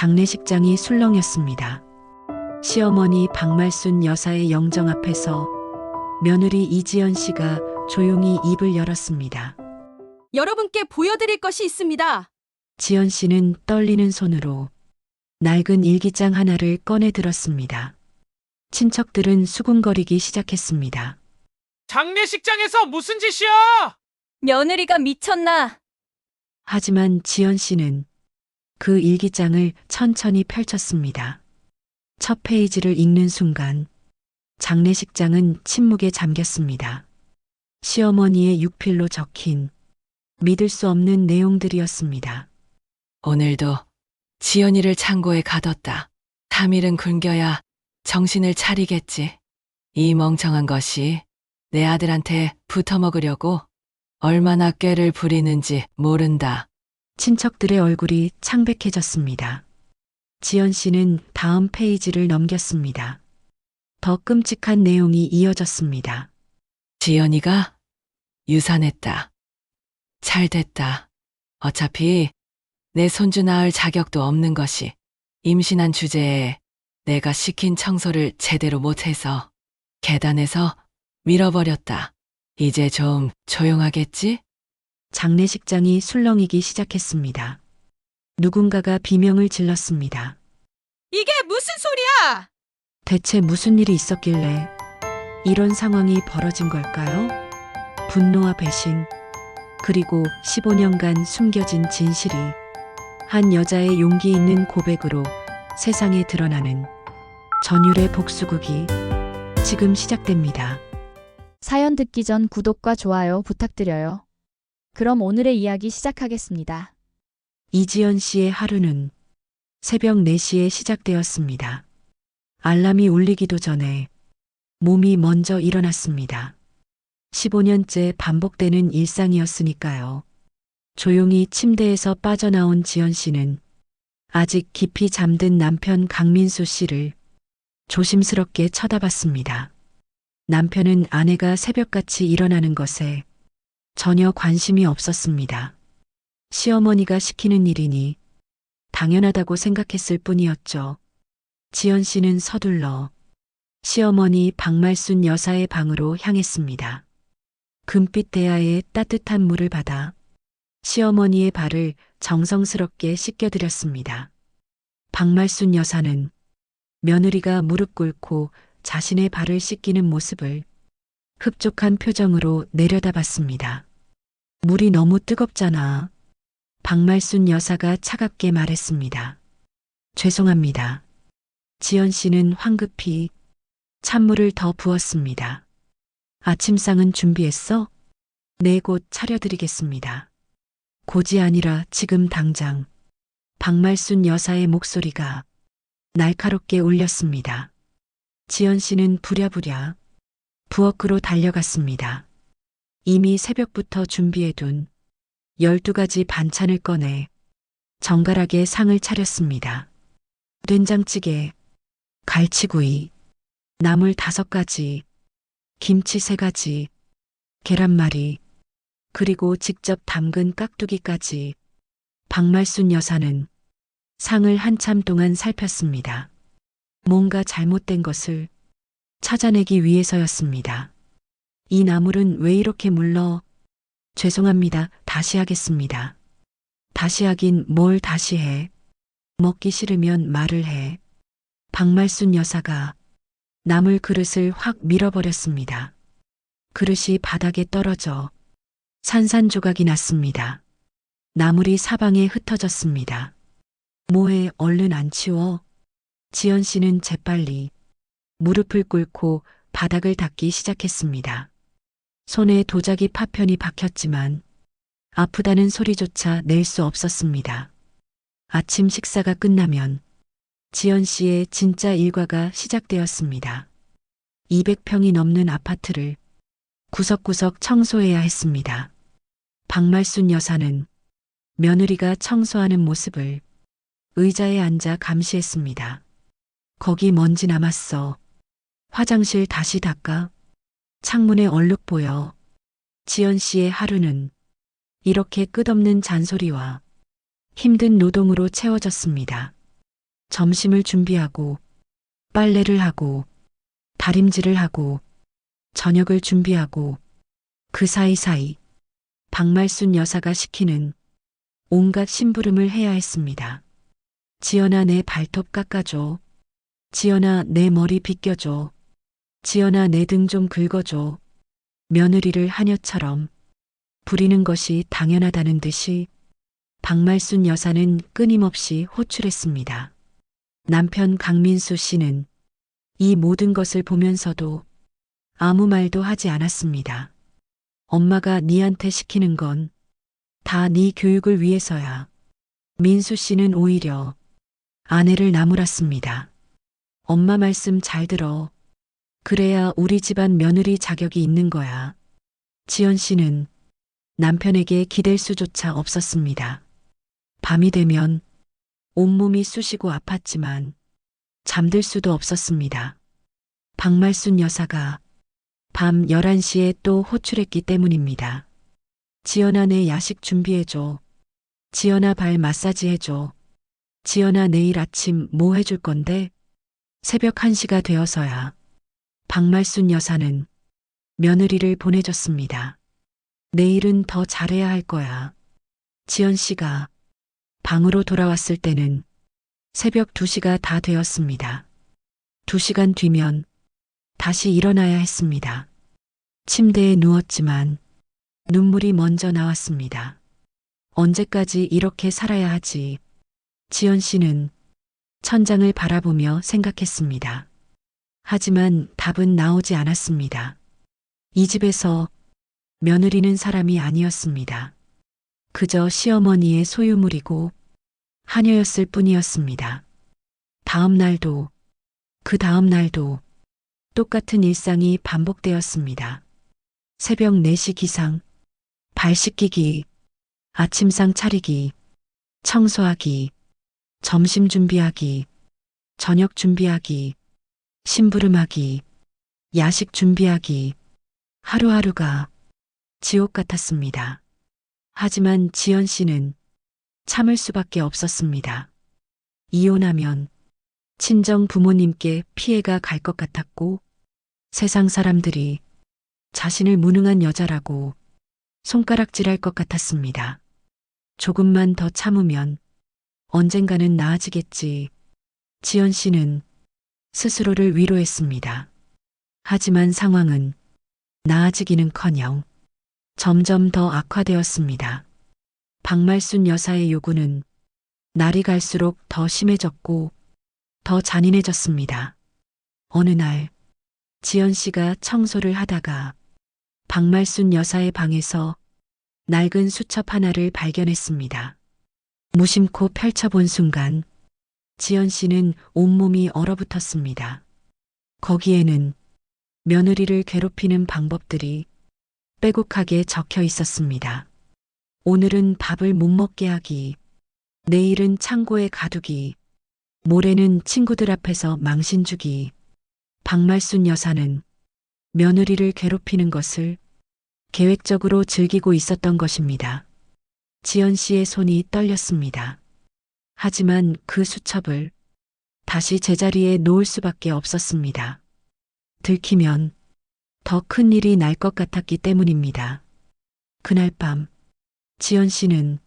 장례식장이 술렁였습니다. 시어머니 박말순 여사의 영정 앞에서 며느리 이지연 씨가 조용히 입을 열었습니다. 여러분께 보여드릴 것이 있습니다. 지연 씨는 떨리는 손으로 낡은 일기장 하나를 꺼내 들었습니다. 친척들은 수군거리기 시작했습니다. 장례식장에서 무슨 짓이야? 며느리가 미쳤나? 하지만 지연 씨는 그 일기장을 천천히 펼쳤습니다. 첫 페이지를 읽는 순간 장례식장은 침묵에 잠겼습니다. 시어머니의 육필로 적힌 믿을 수 없는 내용들이었습니다. 오늘도 지연이를 창고에 가뒀다. 3일은 굶겨야 정신을 차리겠지. 이 멍청한 것이 내 아들한테 붙어먹으려고 얼마나 꾀를 부리는지 모른다. 친척들의 얼굴이 창백해졌습니다. 지연 씨는 다음 페이지를 넘겼습니다. 더 끔찍한 내용이 이어졌습니다. 지연이가 유산했다. 잘 됐다. 어차피 내 손주 낳을 자격도 없는 것이 임신한 주제에 내가 시킨 청소를 제대로 못해서 계단에서 밀어버렸다. 이제 좀 조용하겠지? 장례식장이 술렁이기 시작했습니다. 누군가가 비명을 질렀습니다. 이게 무슨 소리야? 대체 무슨 일이 있었길래 이런 상황이 벌어진 걸까요? 분노와 배신, 그리고 15년간 숨겨진 진실이 한 여자의 용기 있는 고백으로 세상에 드러나는 전율의 복수극이 지금 시작됩니다. 사연 듣기 전 구독과 좋아요 부탁드려요. 그럼 오늘의 이야기 시작하겠습니다. 이지연 씨의 하루는 새벽 4시에 시작되었습니다. 알람이 울리기도 전에 몸이 먼저 일어났습니다. 15년째 반복되는 일상이었으니까요. 조용히 침대에서 빠져나온 지연 씨는 아직 깊이 잠든 남편 강민수 씨를 조심스럽게 쳐다봤습니다. 남편은 아내가 새벽같이 일어나는 것에 전혀 관심이 없었습니다. 시어머니가 시키는 일이니 당연하다고 생각했을 뿐이었죠. 지연 씨는 서둘러 시어머니 박말순 여사의 방으로 향했습니다. 금빛 대야에 따뜻한 물을 받아 시어머니의 발을 정성스럽게 씻겨드렸습니다. 박말순 여사는 며느리가 무릎 꿇고 자신의 발을 씻기는 모습을 흡족한 표정으로 내려다봤습니다. 물이 너무 뜨겁잖아. 박말순 여사가 차갑게 말했습니다. 죄송합니다. 지연 씨는 황급히 찬물을 더 부었습니다. 아침상은 준비했어? 네, 곧 차려드리겠습니다. 곧이 아니라 지금 당장. 박말순 여사의 목소리가 날카롭게 울렸습니다. 지연 씨는 부랴부랴 부엌으로 달려갔습니다. 이미 새벽부터 준비해둔 12가지 반찬을 꺼내 정갈하게 상을 차렸습니다. 된장찌개, 갈치구이, 나물 5가지, 김치 3가지, 계란말이, 그리고 직접 담근 깍두기까지. 박말순 여사는 상을 한참 동안 살폈습니다. 뭔가 잘못된 것을 찾아내기 위해서였습니다. 이 나물은 왜 이렇게 물러? 죄송합니다. 다시 하겠습니다. 다시 하긴 뭘 다시 해. 먹기 싫으면 말을 해. 박말순 여사가 나물 그릇을 확 밀어버렸습니다. 그릇이 바닥에 떨어져 산산조각이 났습니다. 나물이 사방에 흩어졌습니다. 뭐해, 얼른 안 치워? 지연 씨는 재빨리 무릎을 꿇고 바닥을 닦기 시작했습니다. 손에 도자기 파편이 박혔지만 아프다는 소리조차 낼 수 없었습니다. 아침 식사가 끝나면 지연 씨의 진짜 일과가 시작되었습니다. 200평이 넘는 아파트를 구석구석 청소해야 했습니다. 박말순 여사는 며느리가 청소하는 모습을 의자에 앉아 감시했습니다. 거기 먼지 남았어. 화장실 다시 닦아. 창문에 얼룩 보여. 지연 씨의 하루는 이렇게 끝없는 잔소리와 힘든 노동으로 채워졌습니다. 점심을 준비하고 빨래를 하고 다림질을 하고 저녁을 준비하고 그 사이사이 박말순 여사가 시키는 온갖 심부름을 해야 했습니다. 지연아 내 발톱 깎아줘. 지연아 내 머리 빗겨줘. 지연아 내 등 좀 긁어줘. 며느리를 하녀처럼 부리는 것이 당연하다는 듯이 박말순 여사는 끊임없이 호출했습니다. 남편 강민수 씨는 이 모든 것을 보면서도 아무 말도 하지 않았습니다. 엄마가 니한테 시키는 건 다 네 교육을 위해서야. 민수 씨는 오히려 아내를 나무랐습니다. 엄마 말씀 잘 들어. 그래야 우리 집안 며느리 자격이 있는 거야. 지연 씨는 남편에게 기댈 수조차 없었습니다. 밤이 되면 온몸이 쑤시고 아팠지만 잠들 수도 없었습니다. 박말순 여사가 밤 11시에 또 호출했기 때문입니다. 지연아 내 야식 준비해줘. 지연아 발 마사지 해줘. 지연아 내일 아침 뭐 해줄 건데? 새벽 1시가 되어서야 박말순 여사는 며느리를 보내줬습니다. 내일은 더 잘해야 할 거야. 지연 씨가 방으로 돌아왔을 때는 새벽 2시가 다 되었습니다. 2시간 뒤면 다시 일어나야 했습니다. 침대에 누웠지만 눈물이 먼저 나왔습니다. 언제까지 이렇게 살아야 하지? 지연 씨는 천장을 바라보며 생각했습니다. 하지만 답은 나오지 않았습니다. 이 집에서 며느리는 사람이 아니었습니다. 그저 시어머니의 소유물이고 하녀였을 뿐이었습니다. 다음 날도 그 다음 날도 똑같은 일상이 반복되었습니다. 새벽 4시 기상, 발 씻기기, 아침상 차리기, 청소하기, 점심 준비하기, 저녁 준비하기, 심부름하기, 야식 준비하기, 하루하루가 지옥 같았습니다. 하지만 지연 씨는 참을 수밖에 없었습니다. 이혼하면 친정 부모님께 피해가 갈 것 같았고 세상 사람들이 자신을 무능한 여자라고 손가락질할 것 같았습니다. 조금만 더 참으면 언젠가는 나아지겠지. 지연 씨는 스스로를 위로했습니다. 하지만 상황은 나아지기는커녕 점점 더 악화되었습니다. 박말순 여사의 요구는 날이 갈수록 더 심해졌고 더 잔인해졌습니다. 어느 날 지연 씨가 청소를 하다가 박말순 여사의 방에서 낡은 수첩 하나를 발견했습니다. 무심코 펼쳐본 순간 지연 씨는 온몸이 얼어붙었습니다. 거기에는 며느리를 괴롭히는 방법들이 빼곡하게 적혀 있었습니다. 오늘은 밥을 못 먹게 하기, 내일은 창고에 가두기, 모레는 친구들 앞에서 망신 주기. 박말순 여사는 며느리를 괴롭히는 것을 계획적으로 즐기고 있었던 것입니다. 지연 씨의 손이 떨렸습니다. 하지만 그 수첩을 다시 제자리에 놓을 수밖에 없었습니다. 들키면 더 큰 일이 날 것 같았기 때문입니다. 그날 밤 지연 씨는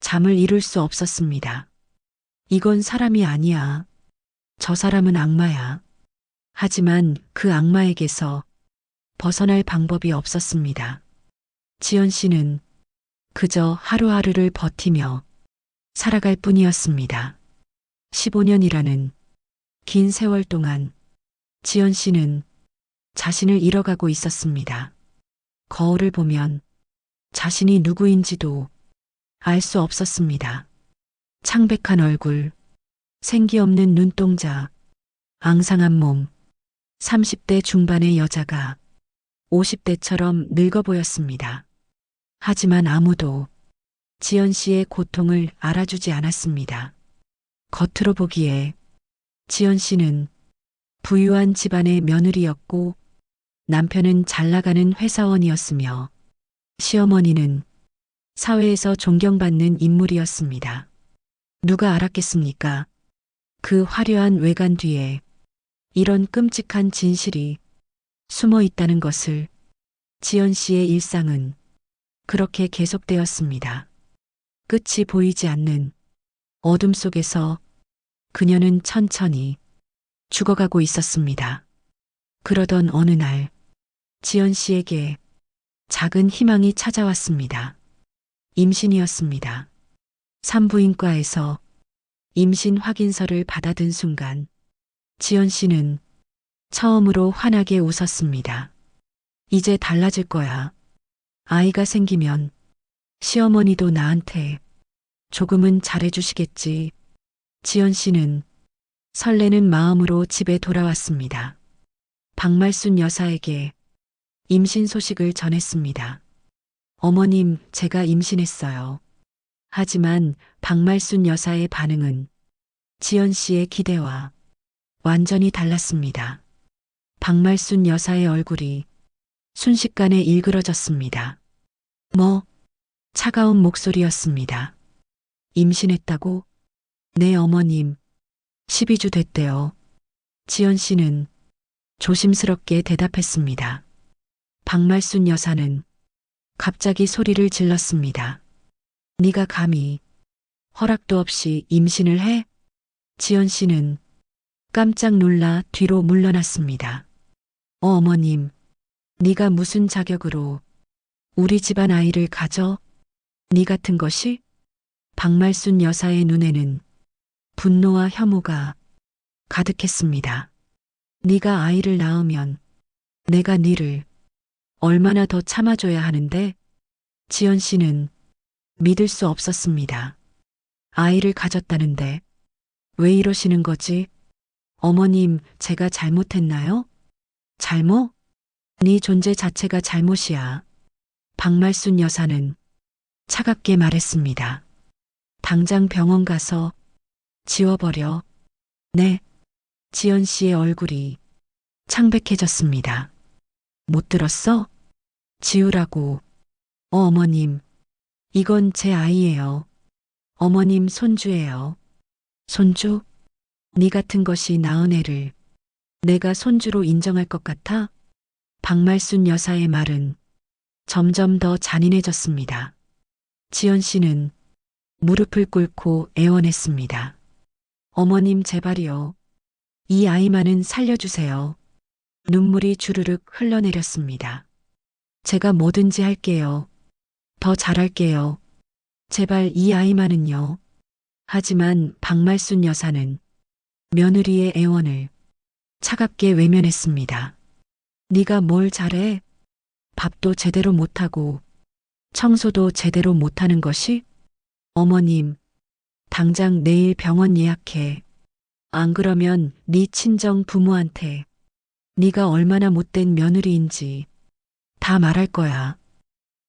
잠을 이룰 수 없었습니다. 이건 사람이 아니야. 저 사람은 악마야. 하지만 그 악마에게서 벗어날 방법이 없었습니다. 지연 씨는 그저 하루하루를 버티며 살아갈 뿐이었습니다. 15년이라는 긴 세월 동안 지연 씨는 자신을 잃어가고 있었습니다. 거울을 보면 자신이 누구인지도 알 수 없었습니다. 창백한 얼굴, 생기 없는 눈동자, 앙상한 몸, 30대 중반의 여자가 50대처럼 늙어 보였습니다. 하지만 아무도 지연 씨의 고통을 알아주지 않았습니다. 겉으로 보기에 지연 씨는 부유한 집안의 며느리였고 남편은 잘 나가는 회사원이었으며 시어머니는 사회에서 존경받는 인물이었습니다. 누가 알았겠습니까? 그 화려한 외관 뒤에 이런 끔찍한 진실이 숨어 있다는 것을 지연 씨의 일상은 그렇게 계속되었습니다. 끝이 보이지 않는 어둠 속에서 그녀는 천천히 죽어가고 있었습니다. 그러던 어느 날 지연 씨에게 작은 희망이 찾아왔습니다. 임신이었습니다. 산부인과에서 임신 확인서를 받아든 순간 지연 씨는 처음으로 환하게 웃었습니다. 이제 달라질 거야. 아이가 생기면 시어머니도 나한테 조금은 잘해주시겠지. 지연 씨는 설레는 마음으로 집에 돌아왔습니다. 박말순 여사에게 임신 소식을 전했습니다. 어머님, 제가 임신했어요. 하지만 박말순 여사의 반응은 지연 씨의 기대와 완전히 달랐습니다. 박말순 여사의 얼굴이 순식간에 일그러졌습니다. 차가운 목소리였습니다. 임신했다고? 네, 어머님. 12주 됐대요. 지연 씨는 조심스럽게 대답했습니다. 박말순 여사는 갑자기 소리를 질렀습니다. 네가 감히 허락도 없이 임신을 해? 지연 씨는 깜짝 놀라 뒤로 물러났습니다. 어머님, 네가 무슨 자격으로 우리 집안 아이를 가져? 네 같은 것이? 박말순 여사의 눈에는 분노와 혐오가 가득했습니다. 네가 아이를 낳으면 내가 네를 얼마나 더 참아줘야 하는데? 지연 씨는 믿을 수 없었습니다. 아이를 가졌다는데 왜 이러시는 거지? 어머님, 제가 잘못했나요? 잘못? 네 존재 자체가 잘못이야. 박말순 여사는 차갑게 말했습니다. 당장 병원 가서 지워버려. 네. 지연 씨의 얼굴이 창백해졌습니다. 못 들었어? 지우라고. 어머님, 이건 제 아이예요. 어머님 손주예요. 손주? 네 같은 것이 낳은 애를 내가 손주로 인정할 것 같아? 박말순 여사의 말은 점점 더 잔인해졌습니다. 지연 씨는 무릎을 꿇고 애원했습니다. 어머님, 제발이요. 이 아이만은 살려주세요. 눈물이 주르륵 흘러내렸습니다. 제가 뭐든지 할게요. 더 잘할게요. 제발 이 아이만은요. 하지만 박말순 여사는 며느리의 애원을 차갑게 외면했습니다. 네가 뭘 잘해? 밥도 제대로 못하고 청소도 제대로 못하는 것이? 어머님, 당장 내일 병원 예약해. 안 그러면 네 친정 부모한테 네가 얼마나 못된 며느리인지 다 말할 거야.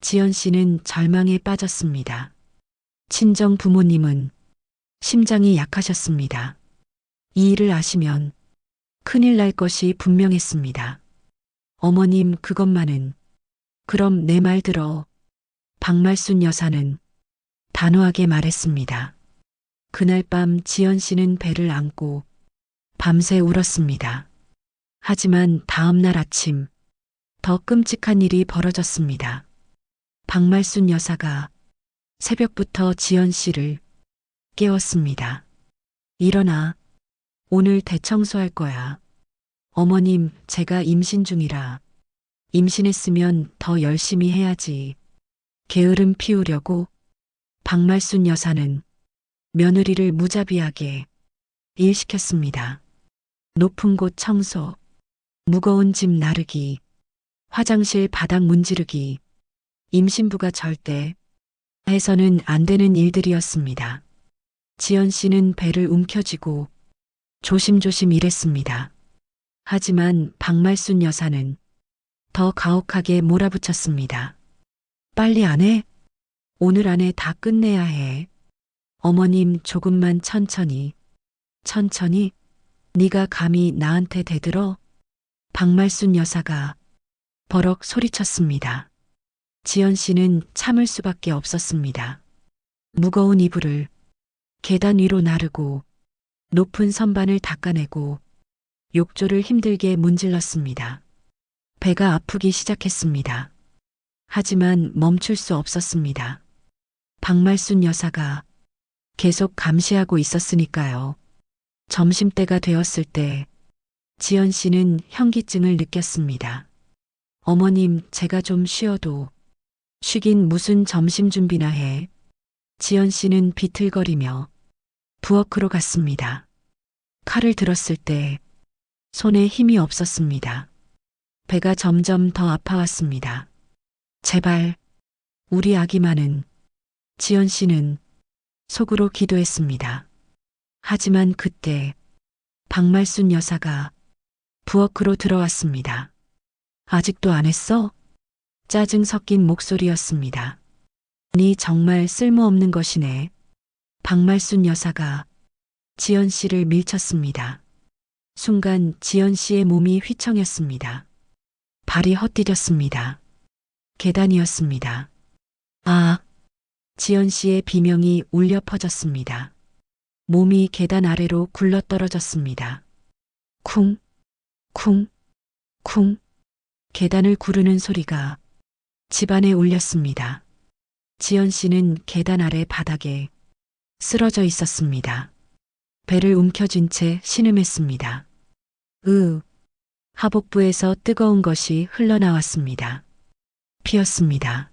지연 씨는 절망에 빠졌습니다. 친정 부모님은 심장이 약하셨습니다. 이 일을 아시면 큰일 날 것이 분명했습니다. 어머님, 그것만은. 그럼 내 말 들어. 박말순 여사는 단호하게 말했습니다. 그날 밤 지연 씨는 배를 안고 밤새 울었습니다. 하지만 다음 날 아침 더 끔찍한 일이 벌어졌습니다. 박말순 여사가 새벽부터 지연 씨를 깨웠습니다. 일어나. 오늘 대청소할 거야. 어머님, 제가 임신 중이라. 임신했으면 더 열심히 해야지. 게으름 피우려고 박말순 여사는 며느리를 무자비하게 일시켰습니다. 높은 곳 청소, 무거운 짐 나르기, 화장실 바닥 문지르기, 임신부가 절대 해서는 안 되는 일들이었습니다. 지연 씨는 배를 움켜쥐고 조심조심 일했습니다. 하지만 박말순 여사는 더 가혹하게 몰아붙였습니다. 빨리 안 해? 오늘 안에 다 끝내야 해. 어머님, 조금만 천천히. 천천히? 네가 감히 나한테 대들어? 박말순 여사가 버럭 소리쳤습니다. 지연 씨는 참을 수밖에 없었습니다. 무거운 이불을 계단 위로 나르고 높은 선반을 닦아내고 욕조를 힘들게 문질렀습니다. 배가 아프기 시작했습니다. 하지만 멈출 수 없었습니다. 박말순 여사가 계속 감시하고 있었으니까요. 점심때가 되었을 때 지연 씨는 현기증을 느꼈습니다. 어머님, 제가 좀 쉬어도. 쉬긴 무슨 점심 준비나 해. 지연 씨는 비틀거리며 부엌으로 갔습니다. 칼을 들었을 때 손에 힘이 없었습니다. 배가 점점 더 아파왔습니다. 제발, 우리 아기만은. 지연 씨는 속으로 기도했습니다. 하지만 그때 박말순 여사가 부엌으로 들어왔습니다. 아직도 안 했어? 짜증 섞인 목소리였습니다. 네 정말 쓸모없는 것이네. 박말순 여사가 지연 씨를 밀쳤습니다. 순간 지연 씨의 몸이 휘청였습니다. 발이 헛디뎠습니다. 계단이었습니다. 아! 지연 씨의 비명이 울려 퍼졌습니다. 몸이 계단 아래로 굴러떨어졌습니다. 쿵, 쿵, 쿵. 계단을 구르는 소리가 집안에 울렸습니다. 지연 씨는 계단 아래 바닥에 쓰러져 있었습니다. 배를 움켜쥔 채 신음했습니다. 하복부에서 뜨거운 것이 흘러나왔습니다. 피었습니다.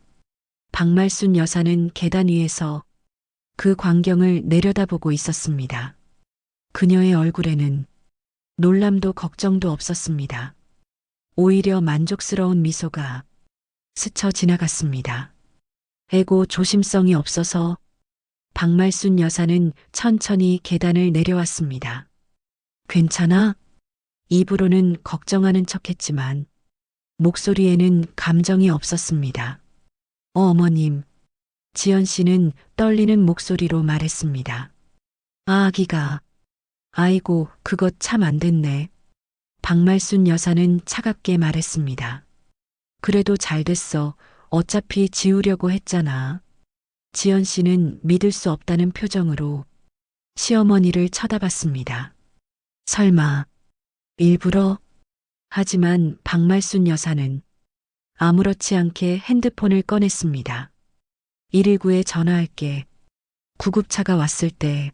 박말순 여사는 계단 위에서 그 광경을 내려다보고 있었습니다. 그녀의 얼굴에는 놀람도 걱정도 없었습니다. 오히려 만족스러운 미소가 스쳐 지나갔습니다. 애고 조심성이 없어서 박말순 여사는 천천히 계단을 내려왔습니다. 괜찮아? 입으로는 걱정하는 척했지만 목소리에는 감정이 없었습니다. 어머님, 지연 씨는 떨리는 목소리로 말했습니다. 아기가. 아이고, 그것 참 안 됐네. 박말순 여사는 차갑게 말했습니다. 그래도 잘 됐어. 어차피 지우려고 했잖아. 지연 씨는 믿을 수 없다는 표정으로 시어머니를 쳐다봤습니다. 설마, 일부러? 하지만 박말순 여사는 아무렇지 않게 핸드폰을 꺼냈습니다. 119에 전화할게. 구급차가 왔을 때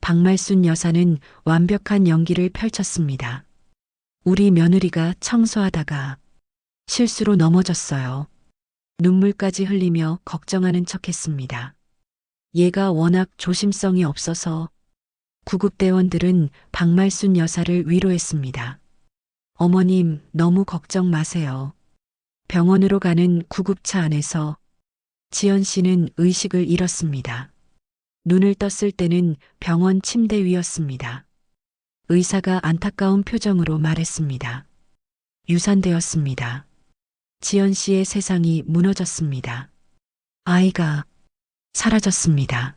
박말순 여사는 완벽한 연기를 펼쳤습니다. 우리 며느리가 청소하다가 실수로 넘어졌어요. 눈물까지 흘리며 걱정하는 척했습니다. 얘가 워낙 조심성이 없어서 구급대원들은 박말순 여사를 위로했습니다. 어머님, 너무 걱정 마세요. 병원으로 가는 구급차 안에서 지연 씨는 의식을 잃었습니다. 눈을 떴을 때는 병원 침대 위였습니다. 의사가 안타까운 표정으로 말했습니다. 유산되었습니다. 지연 씨의 세상이 무너졌습니다. 아이가 사라졌습니다.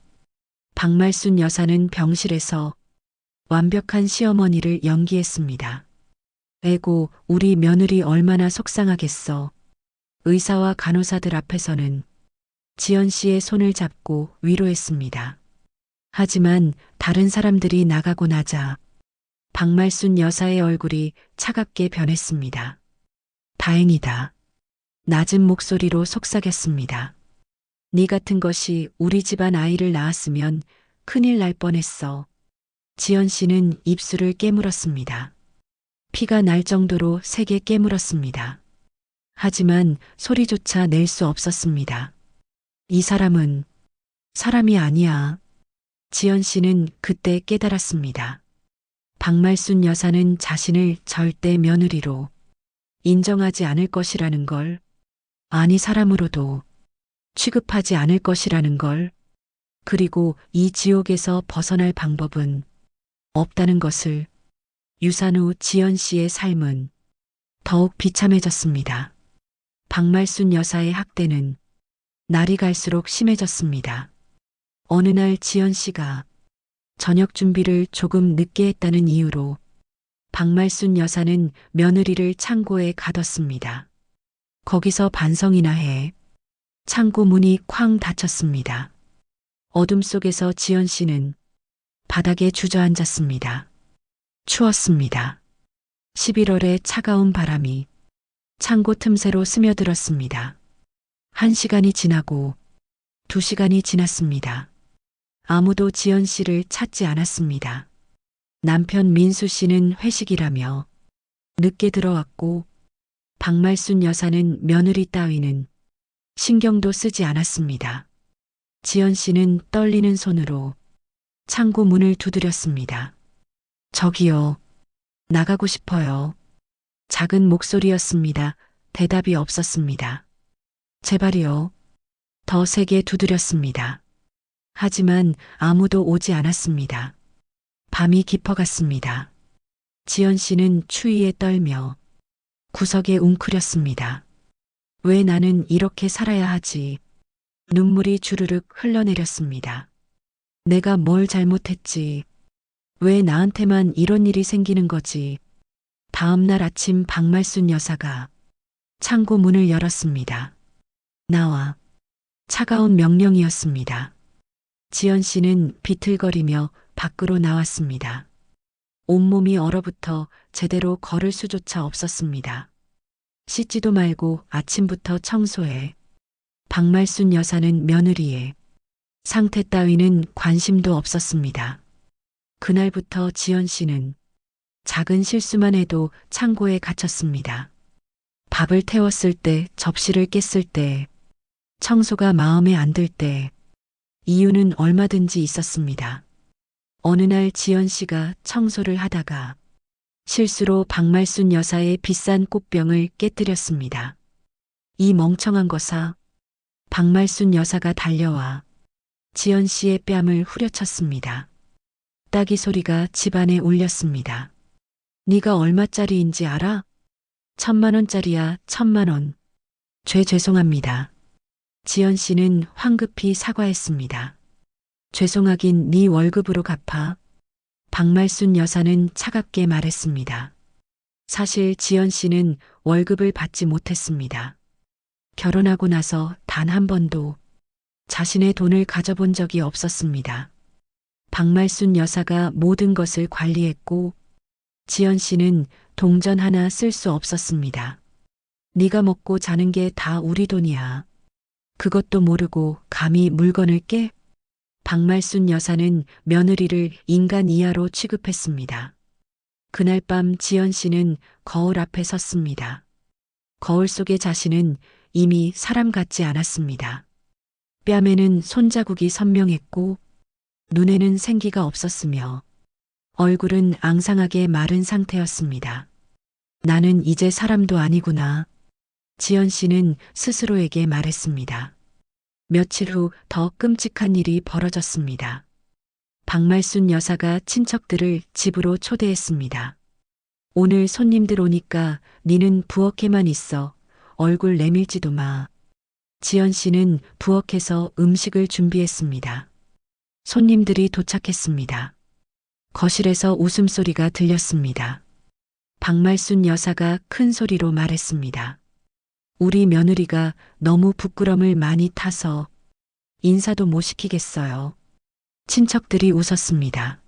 박말순 여사는 병실에서 완벽한 시어머니를 연기했습니다. 에고, 우리 며느리 얼마나 속상하겠어. 의사와 간호사들 앞에서는 지연 씨의 손을 잡고 위로했습니다. 하지만 다른 사람들이 나가고 나자 박말순 여사의 얼굴이 차갑게 변했습니다. 다행이다. 낮은 목소리로 속삭였습니다. 네 같은 것이 우리 집안 아이를 낳았으면 큰일 날 뻔했어. 지연 씨는 입술을 깨물었습니다. 피가 날 정도로 세게 깨물었습니다. 하지만 소리조차 낼 수 없었습니다. 이 사람은 사람이 아니야. 지연 씨는 그때 깨달았습니다. 박말순 여사는 자신을 절대 며느리로 인정하지 않을 것이라는 걸, 아니 사람으로도 취급하지 않을 것이라는 걸, 그리고 이 지옥에서 벗어날 방법은 없다는 것을. 유산 후 지연 씨의 삶은 더욱 비참해졌습니다. 박말순 여사의 학대는 날이 갈수록 심해졌습니다. 어느 날 지연 씨가 저녁 준비를 조금 늦게 했다는 이유로 박말순 여사는 며느리를 창고에 가뒀습니다. 거기서 반성이나 해. 창고 문이 쾅 닫혔습니다. 어둠 속에서 지연 씨는 바닥에 주저앉았습니다. 추웠습니다. 11월의 차가운 바람이 창고 틈새로 스며들었습니다. 1시간이 지나고 2시간이 지났습니다. 아무도 지연 씨를 찾지 않았습니다. 남편 민수 씨는 회식이라며 늦게 들어왔고 박말순 여사는 며느리 따위는 신경도 쓰지 않았습니다. 지연 씨는 떨리는 손으로 창고 문을 두드렸습니다. 저기요. 나가고 싶어요. 작은 목소리였습니다. 대답이 없었습니다. 제발이요. 더 세게 두드렸습니다. 하지만 아무도 오지 않았습니다. 밤이 깊어갔습니다. 지연 씨는 추위에 떨며 구석에 웅크렸습니다. 왜 나는 이렇게 살아야 하지? 눈물이 주르륵 흘러내렸습니다. 내가 뭘 잘못했지? 왜 나한테만 이런 일이 생기는 거지? 다음 날 아침 박말순 여사가 창고 문을 열었습니다. 나와. 차가운 명령이었습니다. 지연 씨는 비틀거리며 밖으로 나왔습니다. 온몸이 얼어붙어 제대로 걸을 수조차 없었습니다. 씻지도 말고 아침부터 청소해. 박말순 여사는 며느리의 상태 따위는 관심도 없었습니다. 그날부터 지연 씨는 작은 실수만 해도 창고에 갇혔습니다. 밥을 태웠을 때, 접시를 깼을 때, 청소가 마음에 안 들 때, 이유는 얼마든지 있었습니다. 어느 날 지연 씨가 청소를 하다가 실수로 박말순 여사의 비싼 꽃병을 깨뜨렸습니다. 이 멍청한 거사. 박말순 여사가 달려와 지연 씨의 뺨을 후려쳤습니다. 따기 소리가 집안에 울렸습니다. 네가 얼마짜리인지 알아? 1,000만 원짜리야, 1,000만 원. 죄송합니다. 지연 씨는 황급히 사과했습니다. 죄송하긴 네 월급으로 갚아. 박말순 여사는 차갑게 말했습니다. 사실 지연 씨는 월급을 받지 못했습니다. 결혼하고 나서 단 한 번도 자신의 돈을 가져본 적이 없었습니다. 박말순 여사가 모든 것을 관리했고 지연 씨는 동전 하나 쓸 수 없었습니다. 네가 먹고 자는 게 다 우리 돈이야. 그것도 모르고 감히 물건을 깨? 박말순 여사는 며느리를 인간 이하로 취급했습니다. 그날 밤 지연 씨는 거울 앞에 섰습니다. 거울 속의 자신은 이미 사람 같지 않았습니다. 뺨에는 손자국이 선명했고 눈에는 생기가 없었으며 얼굴은 앙상하게 마른 상태였습니다. 나는 이제 사람도 아니구나. 지연 씨는 스스로에게 말했습니다. 며칠 후 더 끔찍한 일이 벌어졌습니다. 박말순 여사가 친척들을 집으로 초대했습니다. 오늘 손님들 오니까 니는 부엌에만 있어. 얼굴 내밀지도 마. 지연 씨는 부엌에서 음식을 준비했습니다. 손님들이 도착했습니다. 거실에서 웃음소리가 들렸습니다. 박말순 여사가 큰 소리로 말했습니다. 우리 며느리가 너무 부끄럼을 많이 타서 인사도 못 시키겠어요. 친척들이 웃었습니다.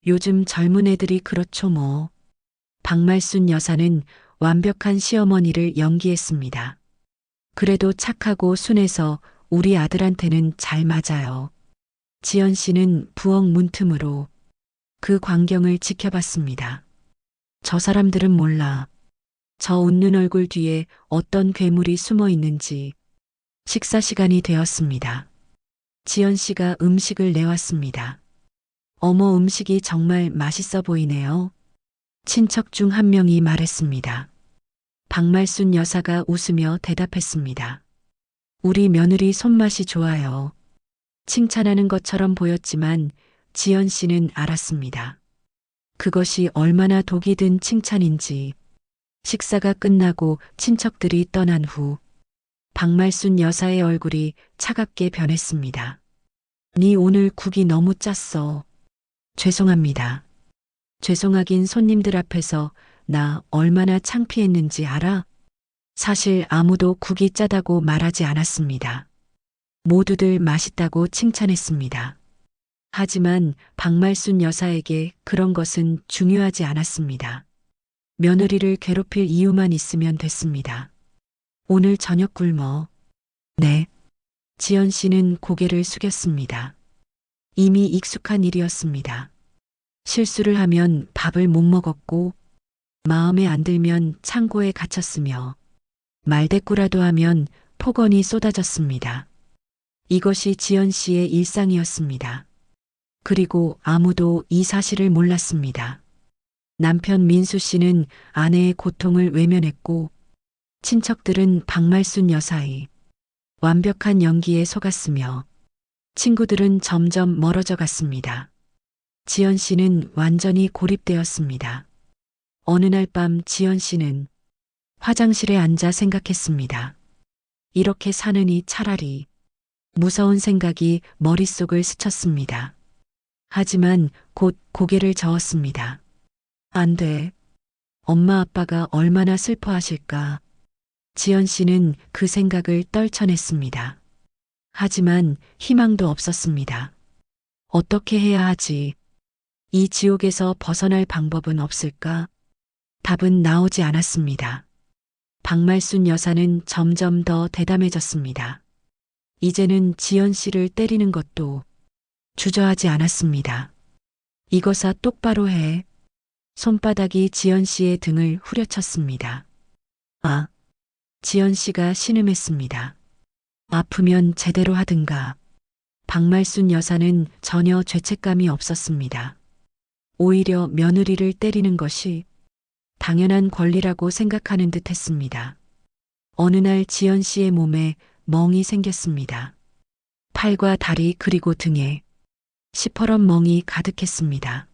요즘 젊은 애들이 그렇죠 뭐. 박말순 여사는 완벽한 시어머니를 연기했습니다. 그래도 착하고 순해서 우리 아들한테는 잘 맞아요. 지연 씨는 부엌 문틈으로 그 광경을 지켜봤습니다. 저 사람들은 몰라. 저 웃는 얼굴 뒤에 어떤 괴물이 숨어 있는지. 식사 시간이 되었습니다. 지연 씨가 음식을 내왔습니다. 어머, 음식이 정말 맛있어 보이네요. 친척 중 한 명이 말했습니다. 박말순 여사가 웃으며 대답했습니다. 우리 며느리 손맛이 좋아요. 칭찬하는 것처럼 보였지만 지연 씨는 알았습니다. 그것이 얼마나 독이 든 칭찬인지. 식사가 끝나고 친척들이 떠난 후 박말순 여사의 얼굴이 차갑게 변했습니다. 네 오늘 국이 너무 짰어. 죄송합니다. 죄송하긴 손님들 앞에서 나 얼마나 창피했는지 알아? 사실 아무도 국이 짜다고 말하지 않았습니다. 모두들 맛있다고 칭찬했습니다. 하지만 박말순 여사에게 그런 것은 중요하지 않았습니다. 며느리를 괴롭힐 이유만 있으면 됐습니다. 오늘 저녁 굶어. 네. 지연 씨는 고개를 숙였습니다. 이미 익숙한 일이었습니다. 실수를 하면 밥을 못 먹었고, 마음에 안 들면 창고에 갇혔으며, 말대꾸라도 하면 폭언이 쏟아졌습니다. 이것이 지연 씨의 일상이었습니다. 그리고 아무도 이 사실을 몰랐습니다. 남편 민수 씨는 아내의 고통을 외면했고, 친척들은 박말순 여사의 완벽한 연기에 속았으며, 친구들은 점점 멀어져 갔습니다. 지연 씨는 완전히 고립되었습니다. 어느 날 밤 지연 씨는 화장실에 앉아 생각했습니다. 이렇게 사느니 차라리 무서운 생각이 머릿속을 스쳤습니다. 하지만 곧 고개를 저었습니다. 안 돼. 엄마 아빠가 얼마나 슬퍼하실까. 지연 씨는 그 생각을 떨쳐냈습니다. 하지만 희망도 없었습니다. 어떻게 해야 하지? 이 지옥에서 벗어날 방법은 없을까? 답은 나오지 않았습니다. 박말순 여사는 점점 더 대담해졌습니다. 이제는 지연 씨를 때리는 것도 주저하지 않았습니다. 이거사 똑바로 해. 손바닥이 지연 씨의 등을 후려쳤습니다. 아, 지연 씨가 신음했습니다. 아프면 제대로 하든가. 박말순 여사는 전혀 죄책감이 없었습니다. 오히려 며느리를 때리는 것이 당연한 권리라고 생각하는 듯 했습니다. 어느 날 지연 씨의 몸에 멍이 생겼습니다. 팔과 다리 그리고 등에 시퍼런 멍이 가득했습니다.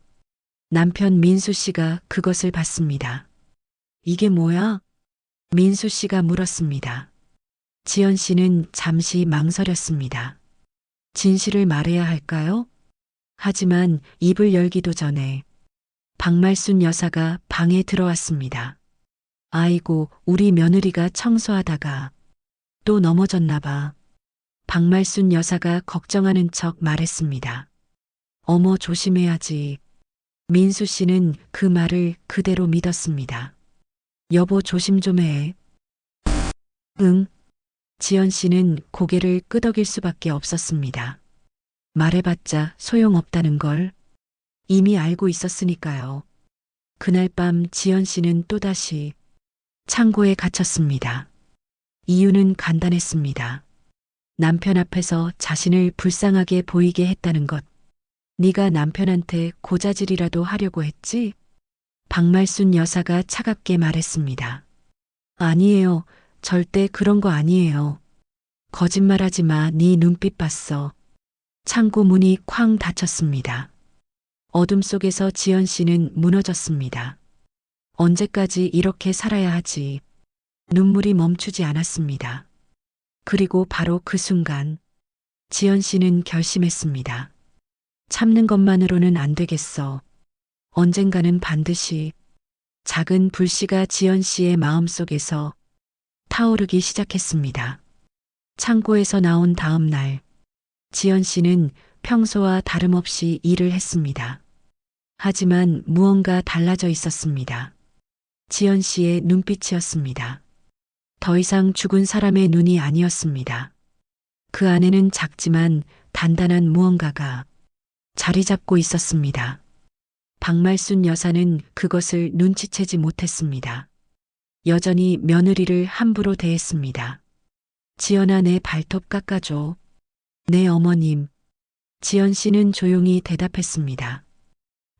남편 민수 씨가 그것을 봤습니다. 이게 뭐야? 민수 씨가 물었습니다. 지연 씨는 잠시 망설였습니다. 진실을 말해야 할까요? 하지만 입을 열기도 전에 박말순 여사가 방에 들어왔습니다. 아이고, 우리 며느리가 청소하다가 또 넘어졌나 봐. 박말순 여사가 걱정하는 척 말했습니다. 어머, 조심해야지. 민수 씨는 그 말을 그대로 믿었습니다. 여보, 조심 좀 해. 응. 지연 씨는 고개를 끄덕일 수밖에 없었습니다. 말해봤자 소용없다는 걸 이미 알고 있었으니까요. 그날 밤 지연 씨는 또다시 창고에 갇혔습니다. 이유는 간단했습니다. 남편 앞에서 자신을 불쌍하게 보이게 했다는 것. 네가 남편한테 고자질이라도 하려고 했지? 박말순 여사가 차갑게 말했습니다. 아니에요. 절대 그런 거 아니에요. 거짓말하지 마. 네 눈빛 봤어. 창고 문이 쾅 닫혔습니다. 어둠 속에서 지연 씨는 무너졌습니다. 언제까지 이렇게 살아야 하지? 눈물이 멈추지 않았습니다. 그리고 바로 그 순간 지연 씨는 결심했습니다. 참는 것만으로는 안 되겠어. 언젠가는 반드시. 작은 불씨가 지연 씨의 마음속에서 타오르기 시작했습니다. 창고에서 나온 다음 날, 지연 씨는 평소와 다름없이 일을 했습니다. 하지만 무언가 달라져 있었습니다. 지연 씨의 눈빛이었습니다. 더 이상 죽은 사람의 눈이 아니었습니다. 그 안에는 작지만 단단한 무언가가 자리 잡고 있었습니다. 박말순 여사는 그것을 눈치채지 못했습니다. 여전히 며느리를 함부로 대했습니다. 지연아, 내 발톱 깎아줘. 네, 어머님. 지연 씨는 조용히 대답했습니다.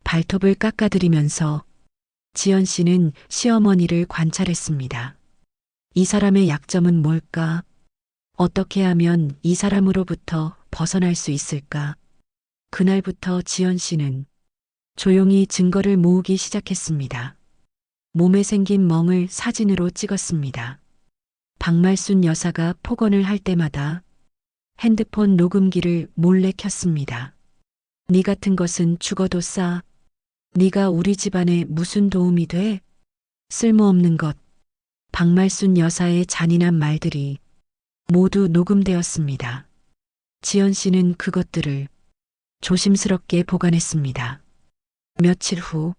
발톱을 깎아드리면서 지연 씨는 시어머니를 관찰했습니다. 이 사람의 약점은 뭘까? 어떻게 하면 이 사람으로부터 벗어날 수 있을까? 그날부터 지연 씨는 조용히 증거를 모으기 시작했습니다. 몸에 생긴 멍을 사진으로 찍었습니다. 박말순 여사가 폭언을 할 때마다 핸드폰 녹음기를 몰래 켰습니다. 네 같은 것은 죽어도 싸. 네가 우리 집안에 무슨 도움이 돼? 쓸모없는 것. 박말순 여사의 잔인한 말들이 모두 녹음되었습니다. 지연 씨는 그것들을 조심스럽게 보관했습니다. 며칠 후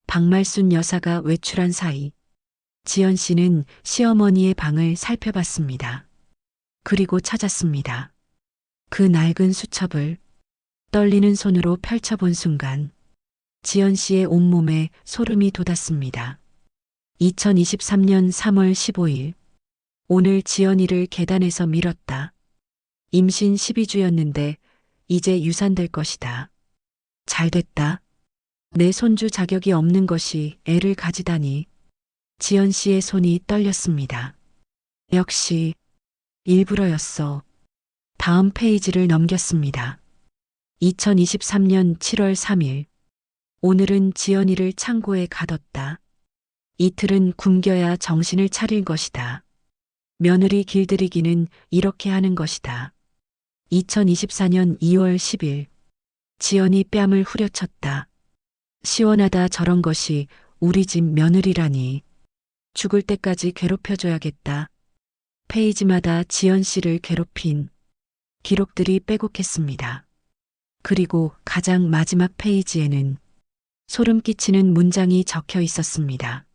박말순 여사가 외출한 사이 지연 씨는 시어머니의 방을 살펴봤습니다. 그리고 찾았습니다. 그 낡은 수첩을 떨리는 손으로 펼쳐본 순간 지연 씨의 온몸에 소름이 돋았습니다. 2023년 3월 15일 오늘 지연이를 계단에서 밀었다. 임신 12주였는데 이제 유산될 것이다. 잘됐다. 내 손주 자격이 없는 것이 애를 가지다니. 지연 씨의 손이 떨렸습니다. 역시 일부러였어. 다음 페이지를 넘겼습니다. 2023년 7월 3일. 오늘은 지연이를 창고에 가뒀다. 이틀은 굶겨야 정신을 차릴 것이다. 며느리 길들이기는 이렇게 하는 것이다. 2024년 2월 10일. 지연이 뺨을 후려쳤다. 시원하다 저런 것이 우리 집 며느리라니. 죽을 때까지 괴롭혀줘야겠다. 페이지마다 지연 씨를 괴롭힌 기록들이 빼곡했습니다. 그리고 가장 마지막 페이지에는 소름 끼치는 문장이 적혀 있었습니다.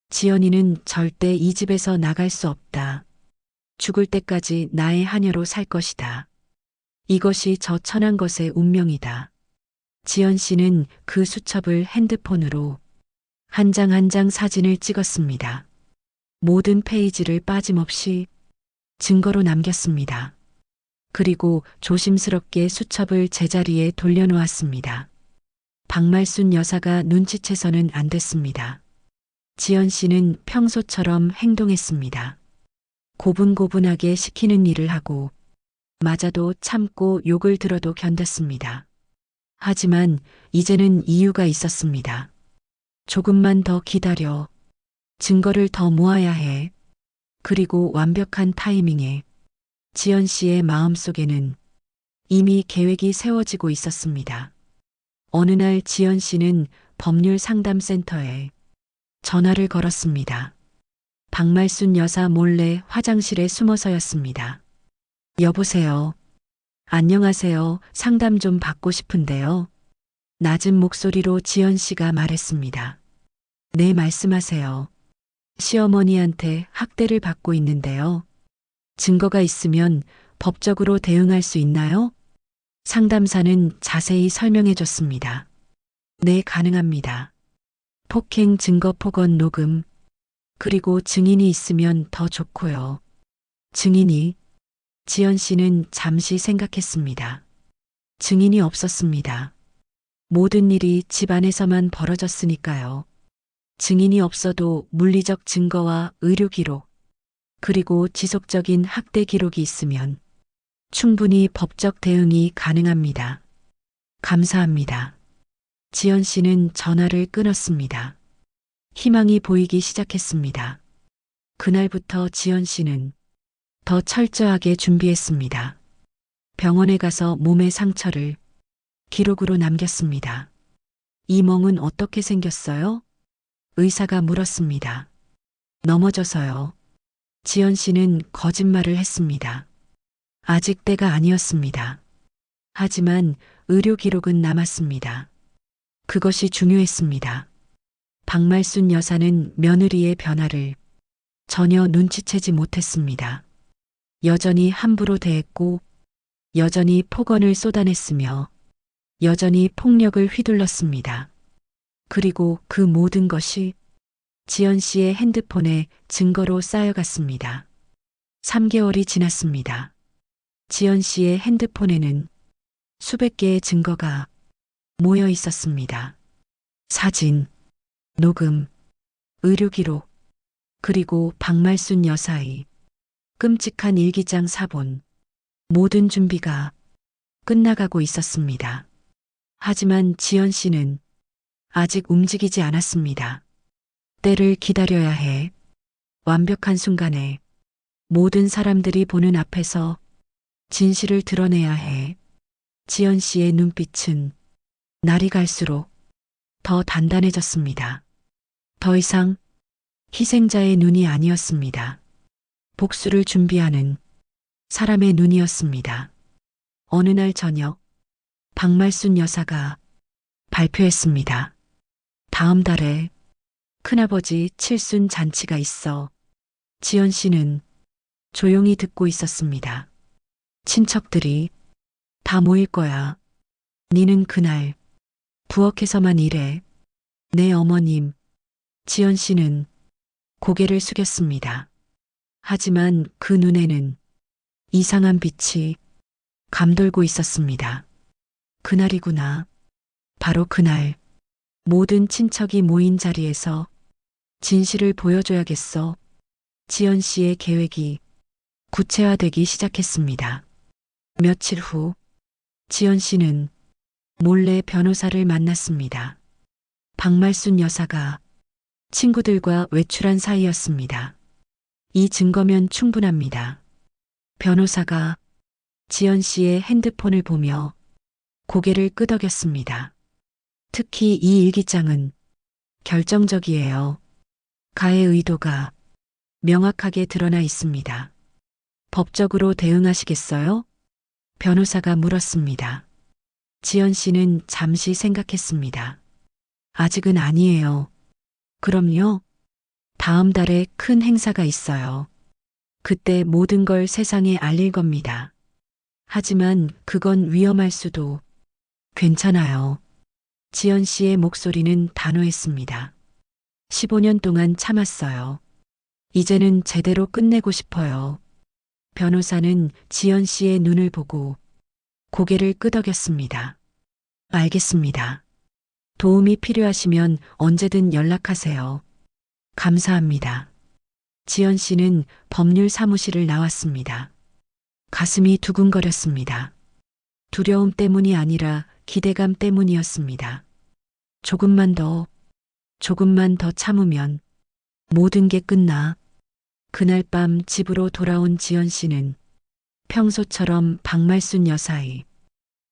지연이는 절대 이 집에서 나갈 수 없다. 죽을 때까지 나의 하녀로 살 것이다. 이것이 저 천한 것의 운명이다. 지연 씨는 그 수첩을 핸드폰으로 한 장 한 장 사진을 찍었습니다. 모든 페이지를 빠짐없이 증거로 남겼습니다. 그리고 조심스럽게 수첩을 제자리에 돌려놓았습니다. 박말순 여사가 눈치채서는 안 됐습니다. 지연 씨는 평소처럼 행동했습니다. 고분고분하게 시키는 일을 하고 맞아도 참고 욕을 들어도 견뎠습니다. 하지만 이제는 이유가 있었습니다. 조금만 더 기다려. 증거를 더 모아야 해. 그리고 완벽한 타이밍에 지연 씨의 마음속에는 이미 계획이 세워지고 있었습니다. 어느 날 지연 씨는 법률 상담센터에 전화를 걸었습니다. 박말순 여사 몰래 화장실에 숨어서였습니다. 여보세요. 안녕하세요. 상담 좀 받고 싶은데요. 낮은 목소리로 지연 씨가 말했습니다. 네, 말씀하세요. 시어머니한테 학대를 받고 있는데요. 증거가 있으면 법적으로 대응할 수 있나요? 상담사는 자세히 설명해 줬습니다. 네, 가능합니다. 폭행 증거 폭언 녹음, 그리고 증인이 있으면 더 좋고요. 증인이? 지연 씨는 잠시 생각했습니다. 증인이 없었습니다. 모든 일이 집 안에서만 벌어졌으니까요. 증인이 없어도 물리적 증거와 의료 기록, 그리고 지속적인 학대 기록이 있으면 충분히 법적 대응이 가능합니다. 감사합니다. 지연 씨는 전화를 끊었습니다. 희망이 보이기 시작했습니다. 그날부터 지연 씨는 더 철저하게 준비했습니다. 병원에 가서 몸의 상처를 기록으로 남겼습니다. 이 멍은 어떻게 생겼어요? 의사가 물었습니다. 넘어져서요. 지연 씨는 거짓말을 했습니다. 아직 때가 아니었습니다. 하지만 의료 기록은 남았습니다. 그것이 중요했습니다. 박말순 여사는 며느리의 변화를 전혀 눈치채지 못했습니다. 여전히 함부로 대했고, 여전히 폭언을 쏟아냈으며, 여전히 폭력을 휘둘렀습니다. 그리고 그 모든 것이 지연 씨의 핸드폰에 증거로 쌓여갔습니다. 3개월이 지났습니다. 지연 씨의 핸드폰에는 수백 개의 증거가 모여 있었습니다. 사진, 녹음, 의료 기록, 그리고 박말순 여사의 끔찍한 일기장 사본, 모든 준비가 끝나가고 있었습니다. 하지만 지연 씨는 아직 움직이지 않았습니다. 때를 기다려야 해. 완벽한 순간에 모든 사람들이 보는 앞에서 진실을 드러내야 해. 지연 씨의 눈빛은 날이 갈수록 더 단단해졌습니다. 더 이상 희생자의 눈이 아니었습니다. 복수를 준비하는 사람의 눈이었습니다. 어느 날 저녁, 박말순 여사가 발표했습니다. 다음 달에 큰아버지 칠순 잔치가 있어. 지연 씨는 조용히 듣고 있었습니다. 친척들이 다 모일 거야. 니는 그날 부엌에서만 일해. 내 어머님. 지연 씨는 고개를 숙였습니다. 하지만 그 눈에는 이상한 빛이 감돌고 있었습니다. 그날이구나. 바로 그날 모든 친척이 모인 자리에서 진실을 보여줘야겠어. 지연 씨의 계획이 구체화되기 시작했습니다. 며칠 후 지연 씨는 몰래 변호사를 만났습니다. 박말순 여사가 친구들과 외출한 사이였습니다. 이 증거면 충분합니다. 변호사가 지연 씨의 핸드폰을 보며 고개를 끄덕였습니다. 특히 이 일기장은 결정적이에요. 가해 의도가 명확하게 드러나 있습니다. 법적으로 대응하시겠어요? 변호사가 물었습니다. 지연 씨는 잠시 생각했습니다. 아직은 아니에요. 그럼요. 다음 달에 큰 행사가 있어요. 그때 모든 걸 세상에 알릴 겁니다. 하지만 그건 위험할 수도. 괜찮아요. 지연 씨의 목소리는 단호했습니다. 15년 동안 참았어요. 이제는 제대로 끝내고 싶어요. 변호사는 지연 씨의 눈을 보고 고개를 끄덕였습니다. 알겠습니다. 도움이 필요하시면 언제든 연락하세요. 감사합니다. 지연 씨는 법률 사무실을 나왔습니다. 가슴이 두근거렸습니다. 두려움 때문이 아니라 기대감 때문이었습니다. 조금만 더 참으면 모든 게 끝나. 그날 밤 집으로 돌아온 지연 씨는 평소처럼 박말순 여사의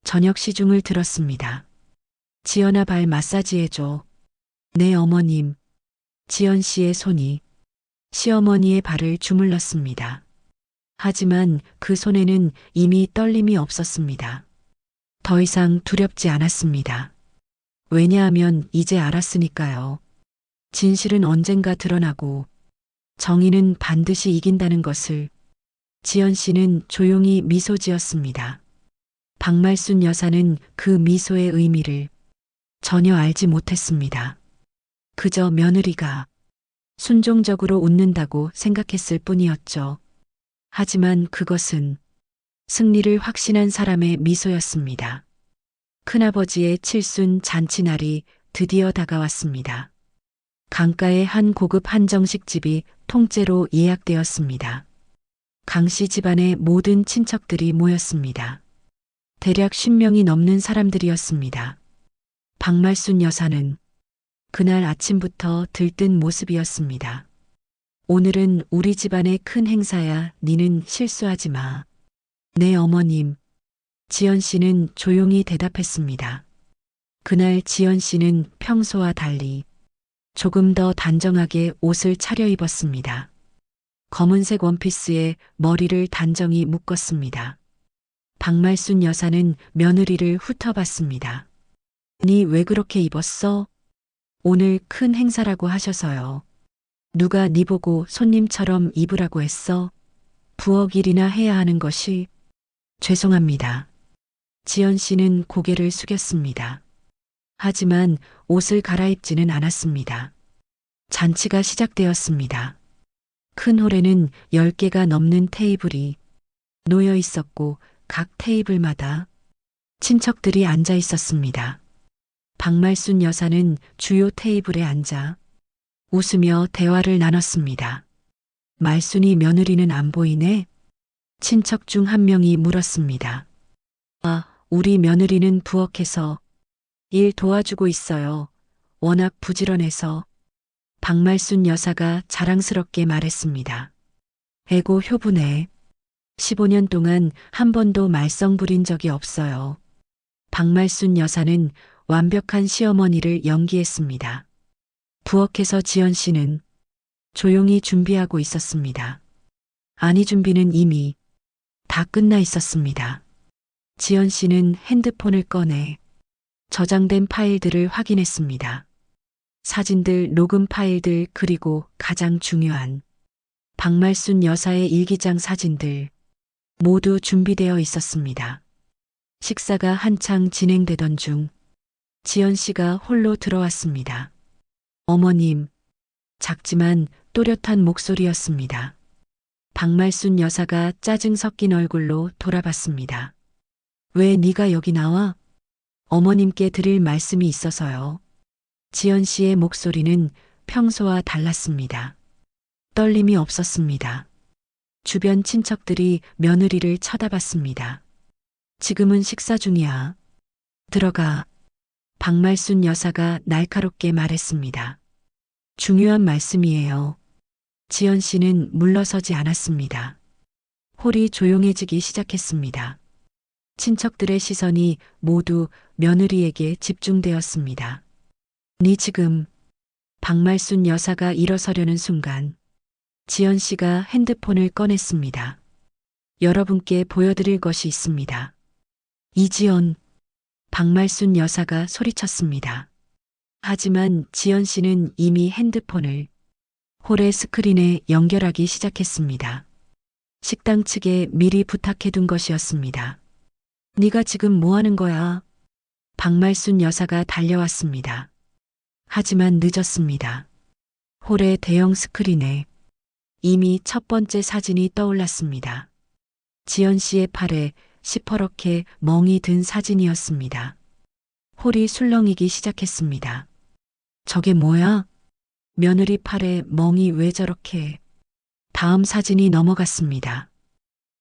저녁 시중을 들었습니다. 지연아, 발 마사지 해줘. 네, 어머님. 지연 씨의 손이 시어머니의 발을 주물렀습니다. 하지만 그 손에는 이미 떨림이 없었습니다. 더 이상 두렵지 않았습니다. 왜냐하면 이제 알았으니까요. 진실은 언젠가 드러나고 정의는 반드시 이긴다는 것을. 지연 씨는 조용히 미소 지었습니다. 박말순 여사는 그 미소의 의미를 전혀 알지 못했습니다. 그저 며느리가 순종적으로 웃는다고 생각했을 뿐이었죠. 하지만 그것은 승리를 확신한 사람의 미소였습니다. 큰아버지의 칠순 잔치날이 드디어 다가왔습니다. 강가의 한 고급 한정식 집이 통째로 예약되었습니다. 강씨 집안의 모든 친척들이 모였습니다. 대략 10명이 넘는 사람들이었습니다. 박말순 여사는 그날 아침부터 들뜬 모습이었습니다. 오늘은 우리 집안의 큰 행사야. 니는 실수하지 마. 네, 어머님. 지연 씨는 조용히 대답했습니다. 그날 지연 씨는 평소와 달리 조금 더 단정하게 옷을 차려입었습니다. 검은색 원피스에 머리를 단정히 묶었습니다. 박말순 여사는 며느리를 훑어봤습니다. 니 왜 그렇게 입었어? 오늘 큰 행사라고 하셔서요. 누가 니 보고 손님처럼 입으라고 했어? 부엌 일이나 해야 하는 것이. 죄송합니다. 지연 씨는 고개를 숙였습니다. 하지만 옷을 갈아입지는 않았습니다. 잔치가 시작되었습니다. 큰 홀에는 10개가 넘는 테이블이 놓여 있었고 각 테이블마다 친척들이 앉아 있었습니다. 박말순 여사는 주요 테이블에 앉아 웃으며 대화를 나눴습니다. 말순이 며느리는 안 보이네? 친척 중 한 명이 물었습니다. 아, 우리 며느리는 부엌에서 일 도와주고 있어요. 워낙 부지런해서. 박말순 여사가 자랑스럽게 말했습니다. 에고 효부네. 15년 동안 한 번도 말썽 부린 적이 없어요. 박말순 여사는 완벽한 시어머니를 연기했습니다. 부엌에서 지연 씨는 조용히 준비하고 있었습니다. 아니, 준비는 이미 다 끝나 있었습니다. 지연 씨는 핸드폰을 꺼내 저장된 파일들을 확인했습니다. 사진들, 녹음 파일들, 그리고 가장 중요한 박말순 여사의 일기장 사진들 모두 준비되어 있었습니다. 식사가 한창 진행되던 중 지연 씨가 홀로 들어왔습니다. 어머님, 작지만 또렷한 목소리였습니다. 박말순 여사가 짜증 섞인 얼굴로 돌아봤습니다. 왜 네가 여기 나와? 어머님께 드릴 말씀이 있어서요. 지연 씨의 목소리는 평소와 달랐습니다. 떨림이 없었습니다. 주변 친척들이 며느리를 쳐다봤습니다. 지금은 식사 중이야. 들어가. 박말순 여사가 날카롭게 말했습니다. 중요한 말씀이에요. 지연 씨는 물러서지 않았습니다. 홀이 조용해지기 시작했습니다. 친척들의 시선이 모두 며느리에게 집중되었습니다. 네 지금. 박말순 여사가 일어서려는 순간 지연 씨가 핸드폰을 꺼냈습니다. 여러분께 보여드릴 것이 있습니다. 이지연. 박말순 여사가 소리쳤습니다. 하지만 지연 씨는 이미 핸드폰을 홀의 스크린에 연결하기 시작했습니다. 식당 측에 미리 부탁해둔 것이었습니다. 네가 지금 뭐 하는 거야? 박말순 여사가 달려왔습니다. 하지만 늦었습니다. 홀의 대형 스크린에 이미 첫 번째 사진이 떠올랐습니다. 지연 씨의 팔에 시퍼렇게 멍이 든 사진이었습니다. 홀이 술렁이기 시작했습니다. 저게 뭐야? 며느리 팔에 멍이 왜 저렇게? 다음 사진이 넘어갔습니다.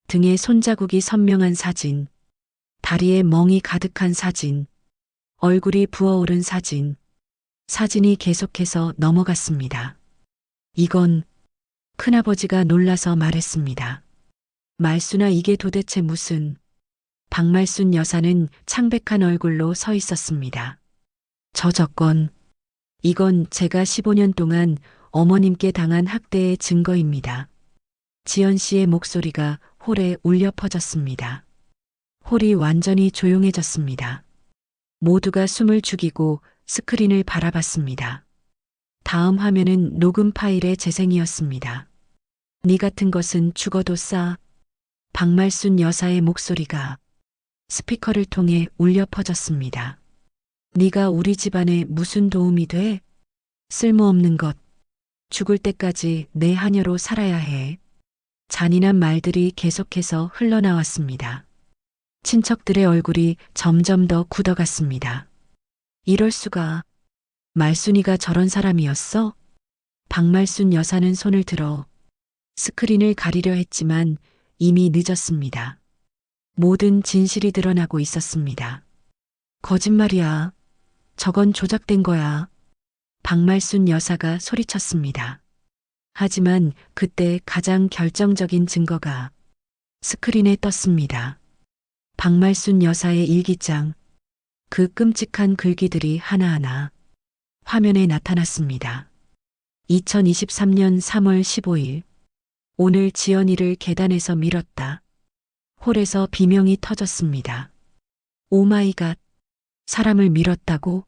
등에 손자국이 선명한 사진, 다리에 멍이 가득한 사진, 얼굴이 부어오른 사진, 사진이 계속해서 넘어갔습니다. 이건 큰아버지가 놀라서 말했습니다. 말순아, 이게 도대체 무슨? 박말순 여사는 창백한 얼굴로 서 있었습니다. 저 조건, 이건 제가 15년 동안 어머님께 당한 학대의 증거입니다. 지연 씨의 목소리가 홀에 울려 퍼졌습니다. 홀이 완전히 조용해졌습니다. 모두가 숨을 죽이고 스크린을 바라봤습니다. 다음 화면은 녹음 파일의 재생이었습니다. 네 같은 것은 죽어도 싸. 박말순 여사의 목소리가 스피커를 통해 울려 퍼졌습니다. 네가 우리 집안에 무슨 도움이 돼? 쓸모없는 것. 죽을 때까지 내 하녀로 살아야 해. 잔인한 말들이 계속해서 흘러나왔습니다. 친척들의 얼굴이 점점 더 굳어갔습니다. 이럴 수가. 말순이가 저런 사람이었어? 박말순 여사는 손을 들어 스크린을 가리려 했지만 이미 늦었습니다. 모든 진실이 드러나고 있었습니다. 거짓말이야. 저건 조작된 거야. 박말순 여사가 소리쳤습니다. 하지만 그때 가장 결정적인 증거가 스크린에 떴습니다. 박말순 여사의 일기장, 그 끔찍한 글귀들이 하나하나 화면에 나타났습니다. 2023년 3월 15일, 오늘 지연이를 계단에서 밀었다. 홀에서 비명이 터졌습니다. 오마이갓, 사람을 밀었다고?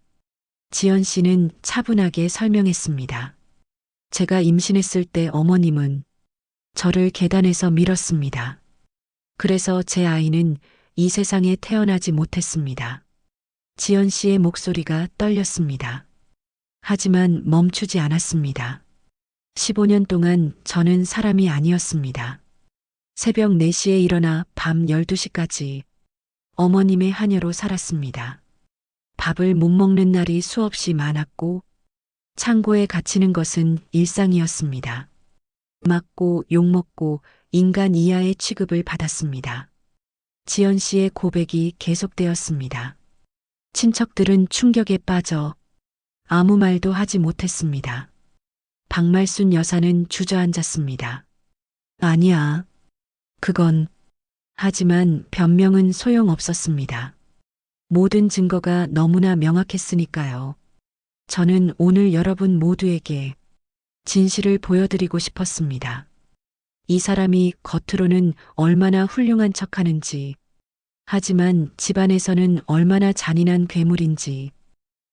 지연 씨는 차분하게 설명했습니다. 제가 임신했을 때 어머님은 저를 계단에서 밀었습니다. 그래서 제 아이는 이 세상에 태어나지 못했습니다. 지연 씨의 목소리가 떨렸습니다. 하지만 멈추지 않았습니다. 15년 동안 저는 사람이 아니었습니다. 새벽 4시에 일어나 밤 12시까지 어머님의 하녀로 살았습니다. 밥을 못 먹는 날이 수없이 많았고 창고에 갇히는 것은 일상이었습니다. 맞고 욕먹고 인간 이하의 취급을 받았습니다. 지연 씨의 고백이 계속되었습니다. 친척들은 충격에 빠져 아무 말도 하지 못했습니다. 박말순 여사는 주저앉았습니다. 아니야. 그건. 하지만 변명은 소용없었습니다. 모든 증거가 너무나 명확했으니까요. 저는 오늘 여러분 모두에게 진실을 보여드리고 싶었습니다. 이 사람이 겉으로는 얼마나 훌륭한 척하는지, 하지만 집안에서는 얼마나 잔인한 괴물인지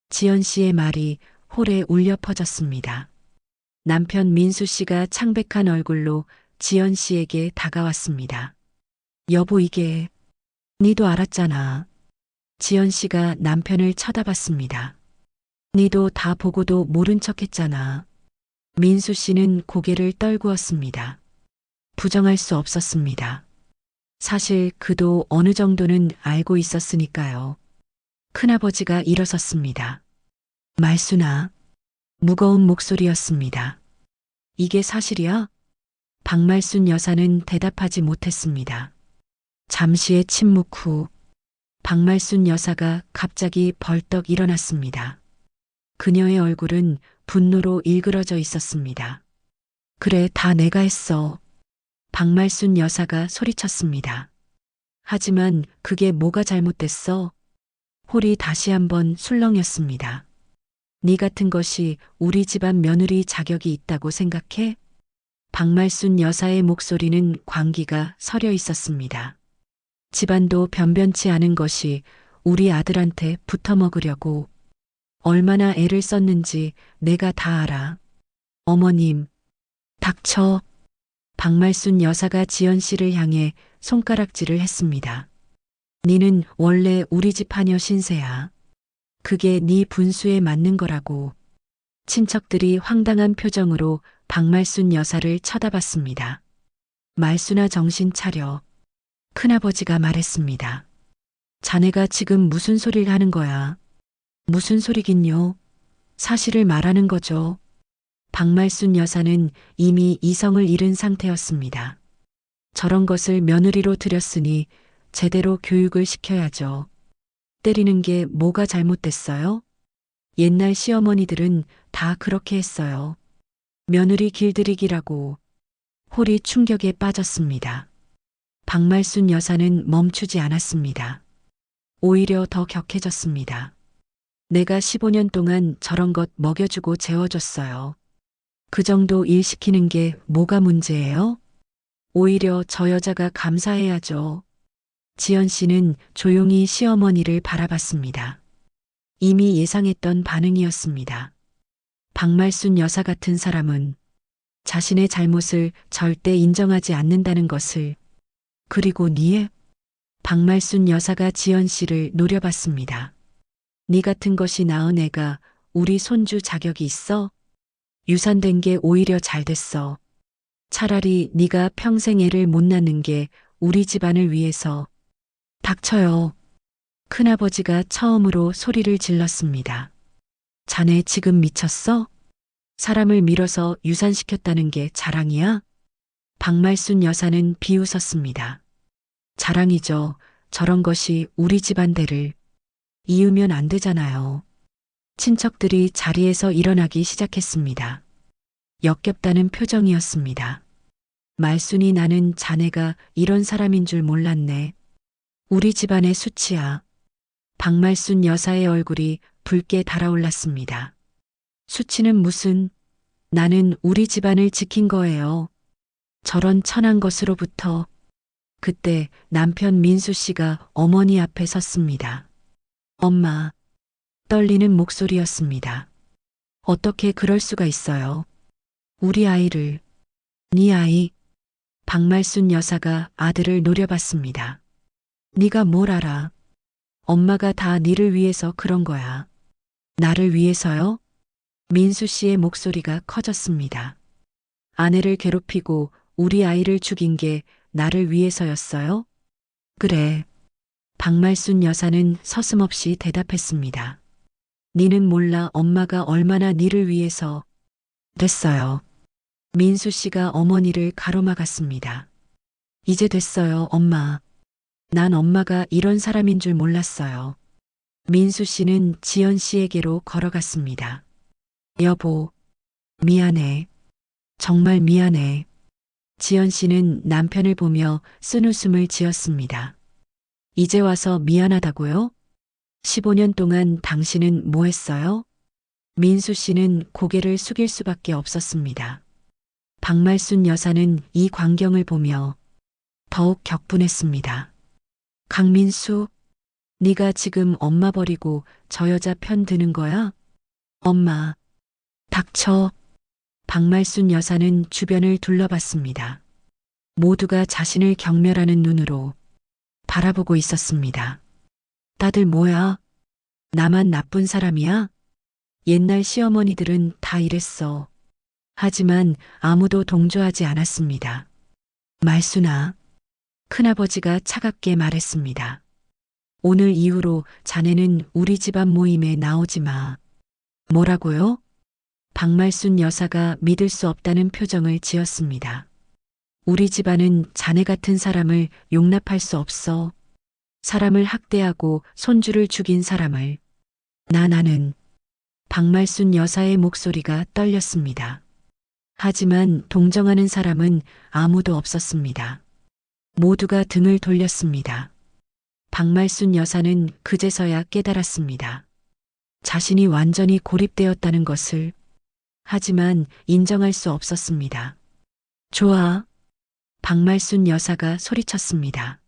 지연 씨의 말이 홀에 울려 퍼졌습니다. 남편 민수 씨가 창백한 얼굴로 지연 씨에게 다가왔습니다. 여보, 이게 니도 알았잖아. 지연 씨가 남편을 쳐다봤습니다. 니도 다 보고도 모른 척 했잖아. 민수 씨는 고개를 떨구었습니다. 부정할 수 없었습니다. 사실 그도 어느 정도는 알고 있었으니까요. 큰아버지가 일어섰습니다. 말순아. 무거운 목소리였습니다. 이게 사실이야? 박말순 여사는 대답하지 못했습니다. 잠시의 침묵 후 박말순 여사가 갑자기 벌떡 일어났습니다. 그녀의 얼굴은 분노로 일그러져 있었습니다. 그래, 다 내가 했어. 박말순 여사가 소리쳤습니다. 하지만 그게 뭐가 잘못됐어? 홀이 다시 한번 술렁였습니다. 네 같은 것이 우리 집안 며느리 자격이 있다고 생각해? 박말순 여사의 목소리는 광기가 서려 있었습니다. 집안도 변변치 않은 것이 우리 아들한테 붙어먹으려고 얼마나 애를 썼는지 내가 다 알아. 어머님, 닥쳐. 박말순 여사가 지연 씨를 향해 손가락질을 했습니다. 니는 원래 우리 집 하녀 신세야. 그게 네 분수에 맞는 거라고. 친척들이 황당한 표정으로 박말순 여사를 쳐다봤습니다. 말순아, 정신 차려. 큰아버지가 말했습니다. 자네가 지금 무슨 소리를 하는 거야? 무슨 소리긴요? 사실을 말하는 거죠. 박말순 여사는 이미 이성을 잃은 상태였습니다. 저런 것을 며느리로 들였으니 제대로 교육을 시켜야죠. 때리는 게 뭐가 잘못됐어요? 옛날 시어머니들은 다 그렇게 했어요. 며느리 길들이기라고. 홀이 충격에 빠졌습니다. 박말순 여사는 멈추지 않았습니다. 오히려 더 격해졌습니다. 내가 15년 동안 저런 것 먹여주고 재워줬어요. 그 정도 일 시키는 게 뭐가 문제예요? 오히려 저 여자가 감사해야죠. 지연 씨는 조용히 시어머니를 바라봤습니다. 이미 예상했던 반응이었습니다. 박말순 여사 같은 사람은 자신의 잘못을 절대 인정하지 않는다는 것을. 그리고 니에? 박말순 여사가 지연 씨를 노려봤습니다. 니 같은 것이 낳은 애가 우리 손주 자격이 있어? 유산된 게 오히려 잘 됐어. 차라리 네가 평생 애를 못 낳는 게 우리 집안을 위해서. 닥쳐요. 큰아버지가 처음으로 소리를 질렀습니다. 자네 지금 미쳤어? 사람을 밀어서 유산시켰다는 게 자랑이야? 박말순 여사는 비웃었습니다. 자랑이죠. 저런 것이 우리 집안대를 이으면 안 되잖아요. 친척들이 자리에서 일어나기 시작했습니다. 역겹다는 표정이었습니다. 말순이, 나는 자네가 이런 사람인 줄 몰랐네. 우리 집안의 수치야. 박말순 여사의 얼굴이 붉게 달아올랐습니다. 수치는 무슨, 나는 우리 집안을 지킨 거예요. 저런 천한 것으로부터. 그때 남편 민수 씨가 어머니 앞에 섰습니다. 엄마. 떨리는 목소리였습니다. 어떻게 그럴 수가 있어요? 우리 아이를. 네 아이. 박말순 여사가 아들을 노려봤습니다. 네가 뭘 알아? 엄마가 다 니를 위해서 그런 거야. 나를 위해서요? 민수 씨의 목소리가 커졌습니다. 아내를 괴롭히고 우리 아이를 죽인 게 나를 위해서였어요? 그래. 박말순 여사는 서슴없이 대답했습니다. 니는 몰라 엄마가 얼마나 니를 위해서. 됐어요. 민수 씨가 어머니를 가로막았습니다. 이제 됐어요, 엄마. 난 엄마가 이런 사람인 줄 몰랐어요. 민수 씨는 지연 씨에게로 걸어갔습니다. 여보, 미안해. 정말 미안해. 지연 씨는 남편을 보며 쓴웃음을 지었습니다. 이제 와서 미안하다고요? 15년 동안 당신은 뭐 했어요? 민수 씨는 고개를 숙일 수밖에 없었습니다. 박말순 여사는 이 광경을 보며 더욱 격분했습니다. 강민수, 네가 지금 엄마 버리고 저 여자 편 드는 거야? 엄마, 닥쳐. 박말순 여사는 주변을 둘러봤습니다. 모두가 자신을 경멸하는 눈으로 바라보고 있었습니다. 다들 뭐야? 나만 나쁜 사람이야? 옛날 시어머니들은 다 이랬어. 하지만 아무도 동조하지 않았습니다. 말순아, 큰아버지가 차갑게 말했습니다. 오늘 이후로 자네는 우리 집안 모임에 나오지 마. 뭐라고요? 박말순 여사가 믿을 수 없다는 표정을 지었습니다. 우리 집안은 자네 같은 사람을 용납할 수 없어. 사람을 학대하고 손주를 죽인 사람을. 나는 박말순 여사의 목소리가 떨렸습니다. 하지만 동정하는 사람은 아무도 없었습니다. 모두가 등을 돌렸습니다. 박말순 여사는 그제서야 깨달았습니다. 자신이 완전히 고립되었다는 것을. 하지만 인정할 수 없었습니다. 좋아. 박말순 여사가 소리쳤습니다.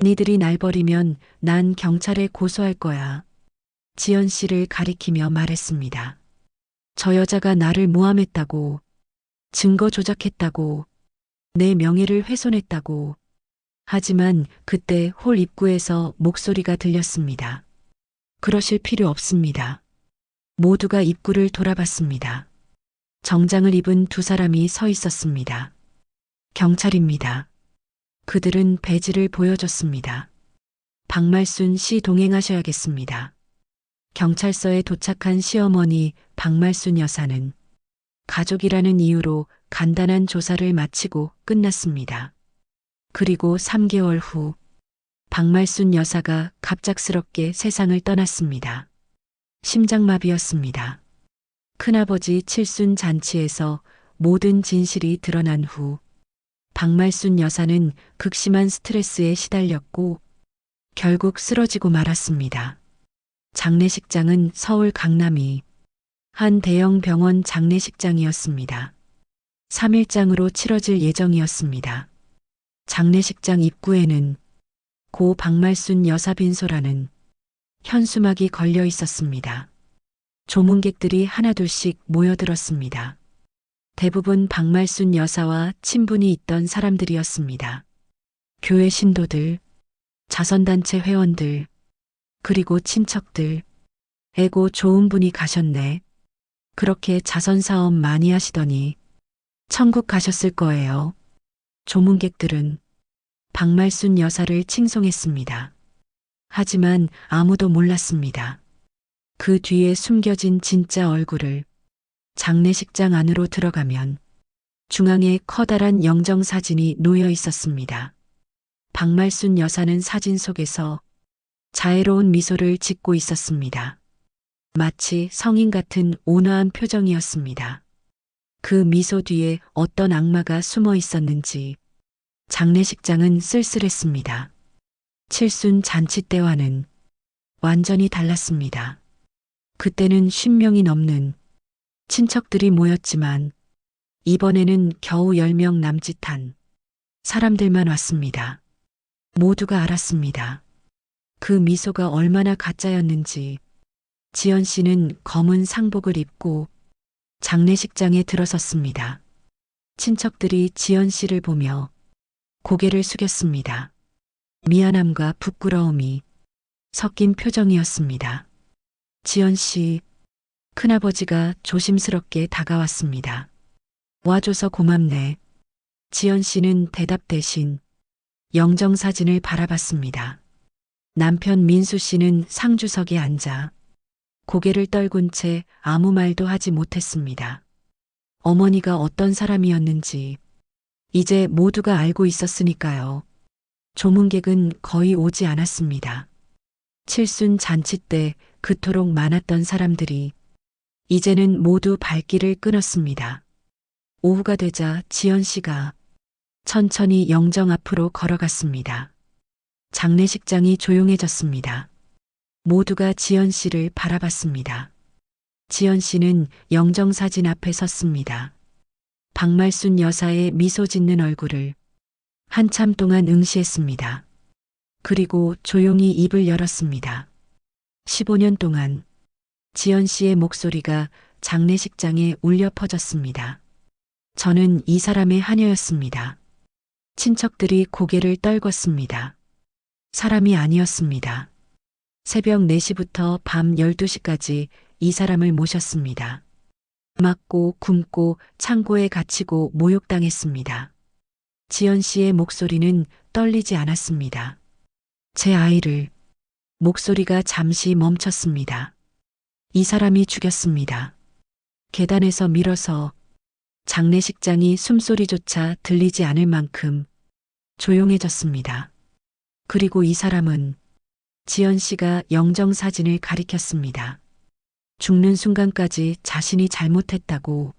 니들이 날 버리면 난 경찰에 고소할 거야. 지연 씨를 가리키며 말했습니다. 저 여자가 나를 모함했다고, 증거 조작했다고, 내 명예를 훼손했다고. 하지만 그때 홀 입구에서 목소리가 들렸습니다. 그러실 필요 없습니다. 모두가 입구를 돌아봤습니다. 정장을 입은 두 사람이 서 있었습니다. 경찰입니다. 그들은 배지를 보여줬습니다. 박말순 씨 동행하셔야겠습니다. 경찰서에 도착한 시어머니 박말순 여사는 가족이라는 이유로 간단한 조사를 마치고 끝났습니다. 그리고 3개월 후 박말순 여사가 갑작스럽게 세상을 떠났습니다. 심장마비였습니다. 큰아버지 칠순 잔치에서 모든 진실이 드러난 후 박말순 여사는 극심한 스트레스에 시달렸고 결국 쓰러지고 말았습니다. 장례식장은 서울 강남이 한 대형 병원 장례식장이었습니다. 3일장으로 치러질 예정이었습니다. 장례식장 입구에는 고 박말순 여사 빈소라는 현수막이 걸려 있었습니다. 조문객들이 하나둘씩 모여들었습니다. 대부분 박말순 여사와 친분이 있던 사람들이었습니다. 교회 신도들, 자선단체 회원들, 그리고 친척들. 에고 좋은 분이 가셨네. 그렇게 자선사업 많이 하시더니 천국 가셨을 거예요. 조문객들은 박말순 여사를 칭송했습니다. 하지만 아무도 몰랐습니다. 그 뒤에 숨겨진 진짜 얼굴을. 장례식장 안으로 들어가면 중앙에 커다란 영정사진이 놓여 있었습니다. 박말순 여사는 사진 속에서 자애로운 미소를 짓고 있었습니다. 마치 성인 같은 온화한 표정이었습니다. 그 미소 뒤에 어떤 악마가 숨어 있었는지 장례식장은 쓸쓸했습니다. 칠순 잔치 때와는 완전히 달랐습니다. 그때는 50명이 넘는 친척들이 모였지만 이번에는 겨우 10명 남짓한 사람들만 왔습니다. 모두가 알았습니다. 그 미소가 얼마나 가짜였는지. 지연 씨는 검은 상복을 입고 장례식장에 들어섰습니다. 친척들이 지연 씨를 보며 고개를 숙였습니다. 미안함과 부끄러움이 섞인 표정이었습니다. 지연 씨, 큰아버지가 조심스럽게 다가왔습니다. 와줘서 고맙네. 지연 씨는 대답 대신 영정사진을 바라봤습니다. 남편 민수 씨는 상주석에 앉아 고개를 떨군 채 아무 말도 하지 못했습니다. 어머니가 어떤 사람이었는지 이제 모두가 알고 있었으니까요. 조문객은 거의 오지 않았습니다. 칠순 잔치 때 그토록 많았던 사람들이 이제는 모두 발길을 끊었습니다. 오후가 되자 지연 씨가 천천히 영정 앞으로 걸어갔습니다. 장례식장이 조용해졌습니다. 모두가 지연 씨를 바라봤습니다. 지연 씨는 영정사진 앞에 섰습니다. 박말순 여사의 미소 짓는 얼굴을 한참 동안 응시했습니다. 그리고 조용히 입을 열었습니다. 15년 동안 지연 씨의 목소리가 장례식장에 울려 퍼졌습니다. 저는 이 사람의 하녀였습니다. 친척들이 고개를 떨궜습니다. 사람이 아니었습니다. 새벽 4시부터 밤 12시까지 이 사람을 모셨습니다. 맞고 굶고 창고에 갇히고 모욕당했습니다. 지연 씨의 목소리는 떨리지 않았습니다. 제 아이를. 목소리가 잠시 멈췄습니다. 이 사람이 죽였습니다. 계단에서 밀어서. 장례식장이 숨소리조차 들리지 않을 만큼 조용해졌습니다. 그리고 이 사람은 지연 씨가 영정사진을 가리켰습니다. 죽는 순간까지 자신이 잘못했다고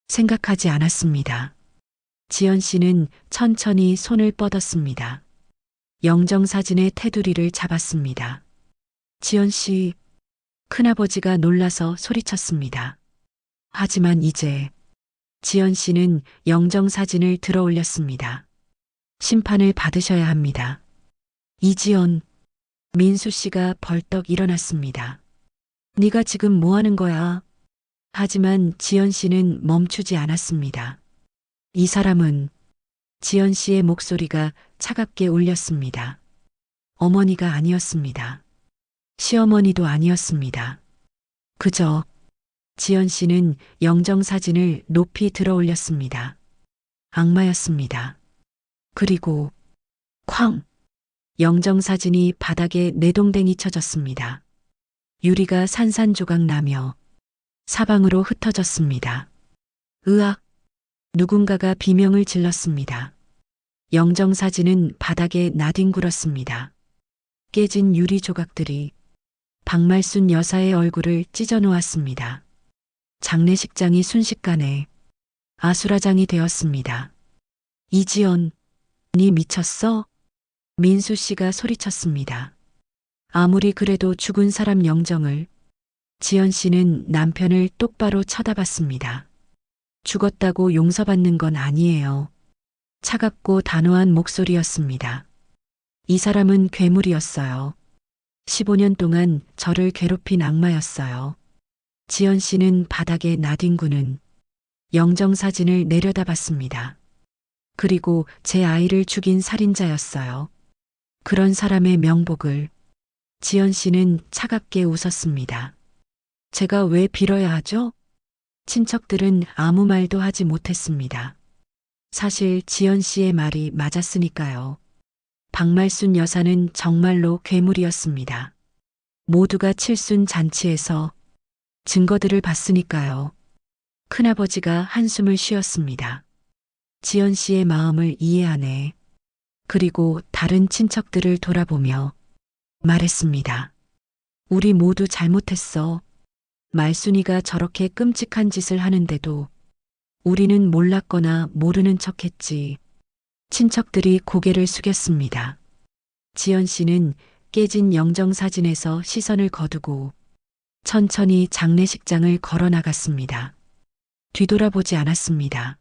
생각하지 않았습니다. 지연 씨는 천천히 손을 뻗었습니다. 영정사진의 테두리를 잡았습니다. 지연 씨, 큰아버지가 놀라서 소리쳤습니다. 하지만 이제 지연 씨는 영정사진을 들어 올렸습니다. 심판을 받으셔야 합니다. 이지연, 민수 씨가 벌떡 일어났습니다. 네가 지금 뭐 하는 거야? 하지만 지연 씨는 멈추지 않았습니다. 이 사람은 지연 씨의 목소리가 차갑게 울렸습니다. 어머니가 아니었습니다. 시어머니도 아니었습니다. 그저 지연 씨는 영정사진을 높이 들어 올렸습니다. 악마였습니다. 그리고 쾅! 영정사진이 바닥에 내동댕이 쳐졌습니다. 유리가 산산조각 나며 사방으로 흩어졌습니다. 으악! 누군가가 비명을 질렀습니다. 영정사진은 바닥에 나뒹굴었습니다. 깨진 유리 조각들이 박말순 여사의 얼굴을 찢어 놓았습니다. 장례식장이 순식간에 아수라장이 되었습니다. 이지연, 니 미쳤어? 민수 씨가 소리쳤습니다. 아무리 그래도 죽은 사람 영정을. 지연 씨는 남편을 똑바로 쳐다봤습니다. 죽었다고 용서받는 건 아니에요. 차갑고 단호한 목소리였습니다. 이 사람은 괴물이었어요. 15년 동안 저를 괴롭힌 악마였어요. 지연 씨는 바닥에 나뒹구는 영정사진을 내려다봤습니다. 그리고 제 아이를 죽인 살인자였어요. 그런 사람의 명복을. 지연 씨는 차갑게 웃었습니다. 제가 왜 빌어야 하죠? 친척들은 아무 말도 하지 못했습니다. 사실 지연 씨의 말이 맞았으니까요. 박말순 여사는 정말로 괴물이었습니다. 모두가 칠순 잔치에서 증거들을 봤으니까요. 큰아버지가 한숨을 쉬었습니다. 지연 씨의 마음을 이해하네. 그리고 다른 친척들을 돌아보며 말했습니다. 우리 모두 잘못했어. 말순이가 저렇게 끔찍한 짓을 하는데도 우리는 몰랐거나 모르는 척했지. 친척들이 고개를 숙였습니다. 지연 씨는 깨진 영정사진에서 시선을 거두고 천천히 장례식장을 걸어 나갔습니다. 뒤돌아보지 않았습니다.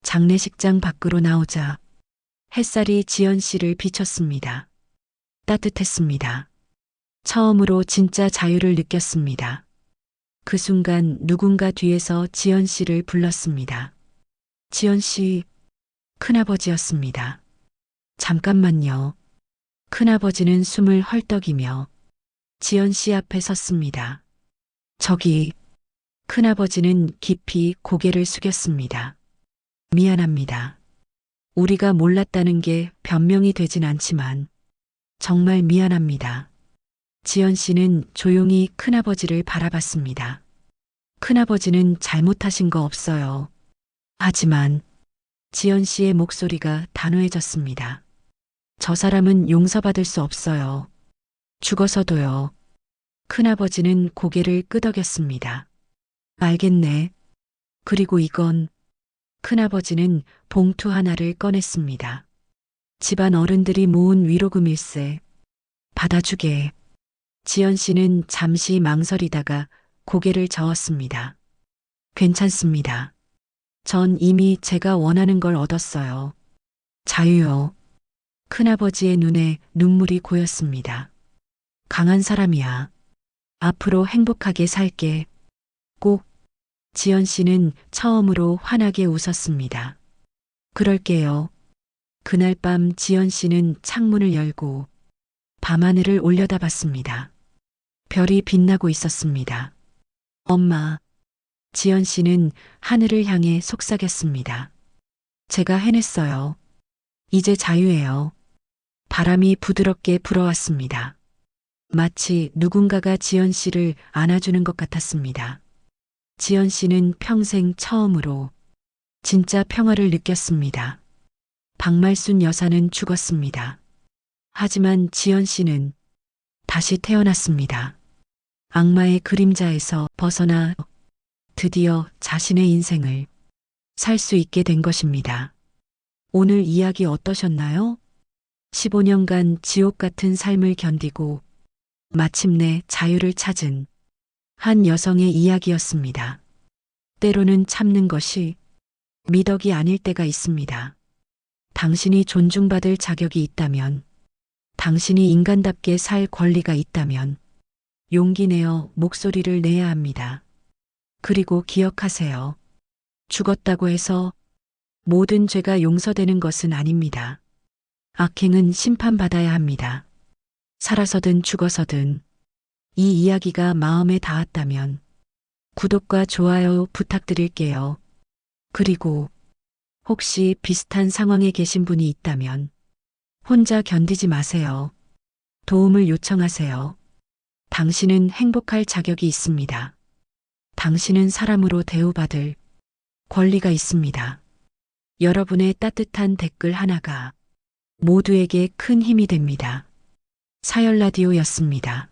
장례식장 밖으로 나오자 햇살이 지연 씨를 비췄습니다. 따뜻했습니다. 처음으로 진짜 자유를 느꼈습니다. 그 순간 누군가 뒤에서 지연 씨를 불렀습니다. 지연 씨, 큰아버지였습니다. 잠깐만요. 큰아버지는 숨을 헐떡이며 지연 씨 앞에 섰습니다. 저기, 큰아버지는 깊이 고개를 숙였습니다. 미안합니다. 우리가 몰랐다는 게 변명이 되진 않지만 정말 미안합니다. 지연 씨는 조용히 큰아버지를 바라봤습니다. 큰아버지는 잘못하신 거 없어요. 하지만 지연 씨의 목소리가 단호해졌습니다. 저 사람은 용서받을 수 없어요. 죽어서도요. 큰아버지는 고개를 끄덕였습니다. 알겠네. 그리고 이건. 큰아버지는 봉투 하나를 꺼냈습니다. 집안 어른들이 모은 위로금일세. 받아주게. 지연 씨는 잠시 망설이다가 고개를 저었습니다. 괜찮습니다. 전 이미 제가 원하는 걸 얻었어요. 자유요. 큰아버지의 눈에 눈물이 고였습니다. 강한 사람이야. 앞으로 행복하게 살게. 꼭. 지연 씨는 처음으로 환하게 웃었습니다. 그럴게요. 그날 밤 지연 씨는 창문을 열고 밤하늘을 올려다봤습니다. 별이 빛나고 있었습니다. 엄마. 지연 씨는 하늘을 향해 속삭였습니다. 제가 해냈어요. 이제 자유예요. 바람이 부드럽게 불어왔습니다. 마치 누군가가 지연 씨를 안아주는 것 같았습니다. 지연 씨는 평생 처음으로 진짜 평화를 느꼈습니다. 박말순 여사는 죽었습니다. 하지만 지연 씨는 다시 태어났습니다. 악마의 그림자에서 벗어나 드디어 자신의 인생을 살 수 있게 된 것입니다. 오늘 이야기 어떠셨나요? 15년간 지옥 같은 삶을 견디고 마침내 자유를 찾은 한 여성의 이야기였습니다. 때로는 참는 것이 미덕이 아닐 때가 있습니다. 당신이 존중받을 자격이 있다면, 당신이 인간답게 살 권리가 있다면 용기 내어 목소리를 내야 합니다. 그리고 기억하세요. 죽었다고 해서 모든 죄가 용서되는 것은 아닙니다. 악행은 심판받아야 합니다. 살아서든 죽어서든 이 이야기가 마음에 닿았다면 구독과 좋아요 부탁드릴게요. 그리고 혹시 비슷한 상황에 계신 분이 있다면 혼자 견디지 마세요. 도움을 요청하세요. 당신은 행복할 자격이 있습니다. 당신은 사람으로 대우받을 권리가 있습니다. 여러분의 따뜻한 댓글 하나가 모두에게 큰 힘이 됩니다. 사열 라디오였습니다.